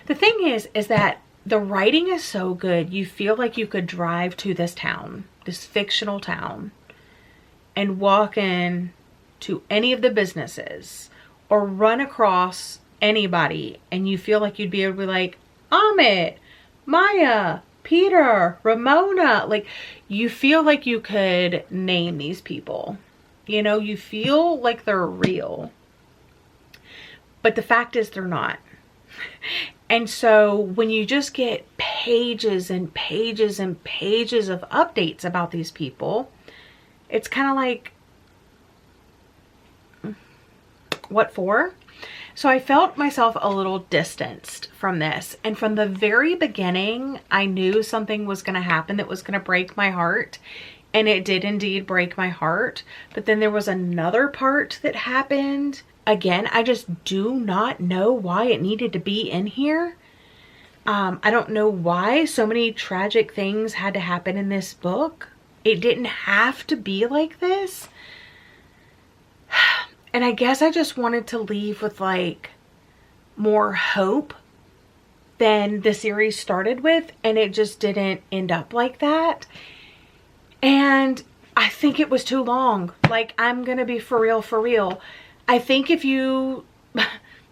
[SPEAKER 1] the thing is that the writing is so good. You feel like you could drive to this town, this fictional town, and walk in to any of the businesses or run across anybody and you feel like you'd be able to be like, Amit, Maya, Peter, Ramona. Like, you feel like you could name these people. You know, you feel like they're real. But the fact is they're not. And so when you just get pages and pages and pages of updates about these people, it's kind of like, what for? So I felt myself a little distanced from this. And from the very beginning, I knew something was going to happen that was going to break my heart. And it did indeed break my heart. But then there was another part that happened. Again, I just do not know why it needed to be in here. I don't know why so many tragic things had to happen in this book. It didn't have to be like this. And I guess I just wanted to leave with like more hope than the series started with. And it just didn't end up like that. And I think it was too long. Like, I'm going to be for real. I think if you,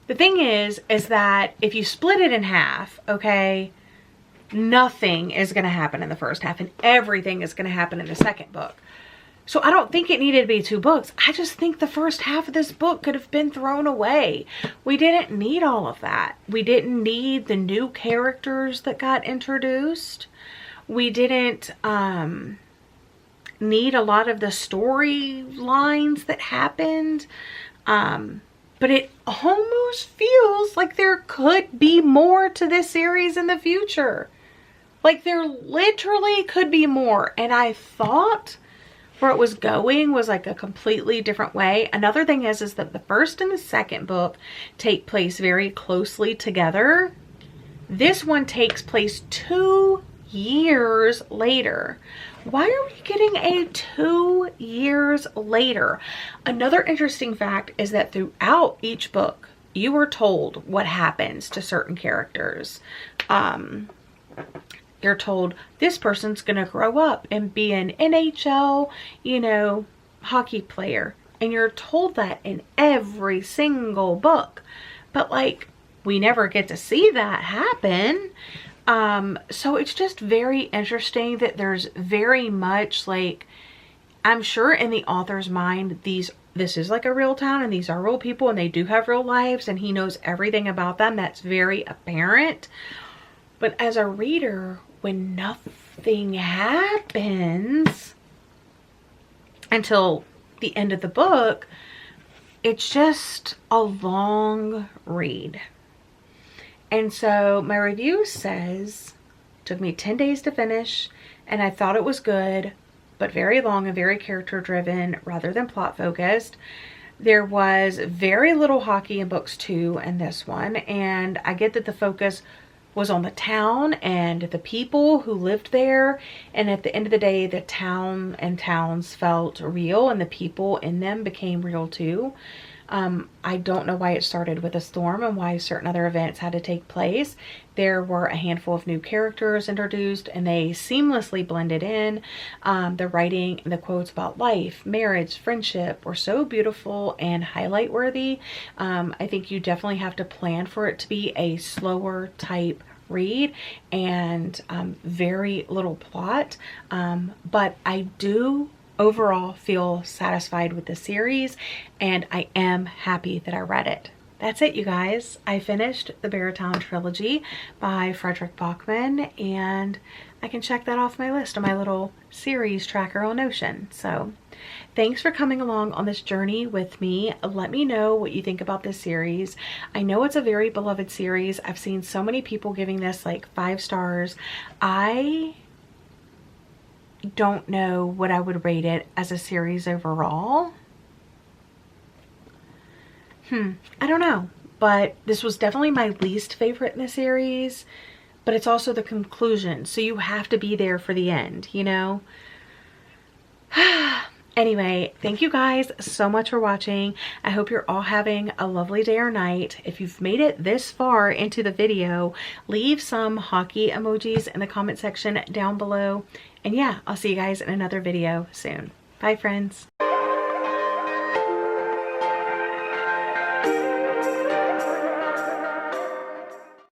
[SPEAKER 1] the thing is that if you split it in half, okay, nothing is going to happen in the first half and everything is going to happen in the second book. So I don't think it needed to be 2 books. I just think the first half of this book could have been thrown away. We didn't need all of that. We didn't need the new characters that got introduced. We didn't need a lot of the storylines that happened. But it almost feels like there could be more to this series in the future. Like, there literally could be more. And I thought where it was going was like a completely different way. Another thing is that the first and the second book take place very closely together. This one takes place 2 years later. Why are we getting a 2 years later? Another interesting fact is that throughout each book, you are told what happens to certain characters. You're told this person's going to grow up and be an NHL, you know, hockey player. And you're told that in every single book. But like, we never get to see that happen. So it's just very interesting that there's very much like, I'm sure in the author's mind, this is like a real town and these are real people and they do have real lives and he knows everything about them. That's very apparent. But as a reader, when nothing happens until the end of the book, it's just a long read. And so my review says, it took me 10 days to finish and I thought it was good, but very long and very character driven rather than plot focused. There was very little hockey in books 2 and this one. And I get that the focus was on the town and the people who lived there. And at the end of the day, the town and towns felt real and the people in them became real too. I don't know why it started with a storm and why certain other events had to take place. There were a handful of new characters introduced and they seamlessly blended in. The writing and the quotes about life, marriage, friendship were so beautiful and highlight worthy. I think you definitely have to plan for it to be a slower type read and very little plot, but I do overall feel satisfied with the series, and I am happy that I read it. That's it, you guys. I finished the Beartown Trilogy by Fredrik Backman, and I can check that off my list on my little series tracker on Notion. So thanks for coming along on this journey with me. Let me know what you think about this series. I know it's a very beloved series. I've seen so many people giving this like 5 stars. I don't know what I would rate it as a series overall. I don't know, but this was definitely my least favorite in the series, but it's also the conclusion, so you have to be there for the end, you know? Anyway, thank you guys so much for watching. I hope you're all having a lovely day or night. If you've made it this far into the video, leave some hockey emojis in the comment section down below. And yeah, I'll see you guys in another video soon. Bye, friends.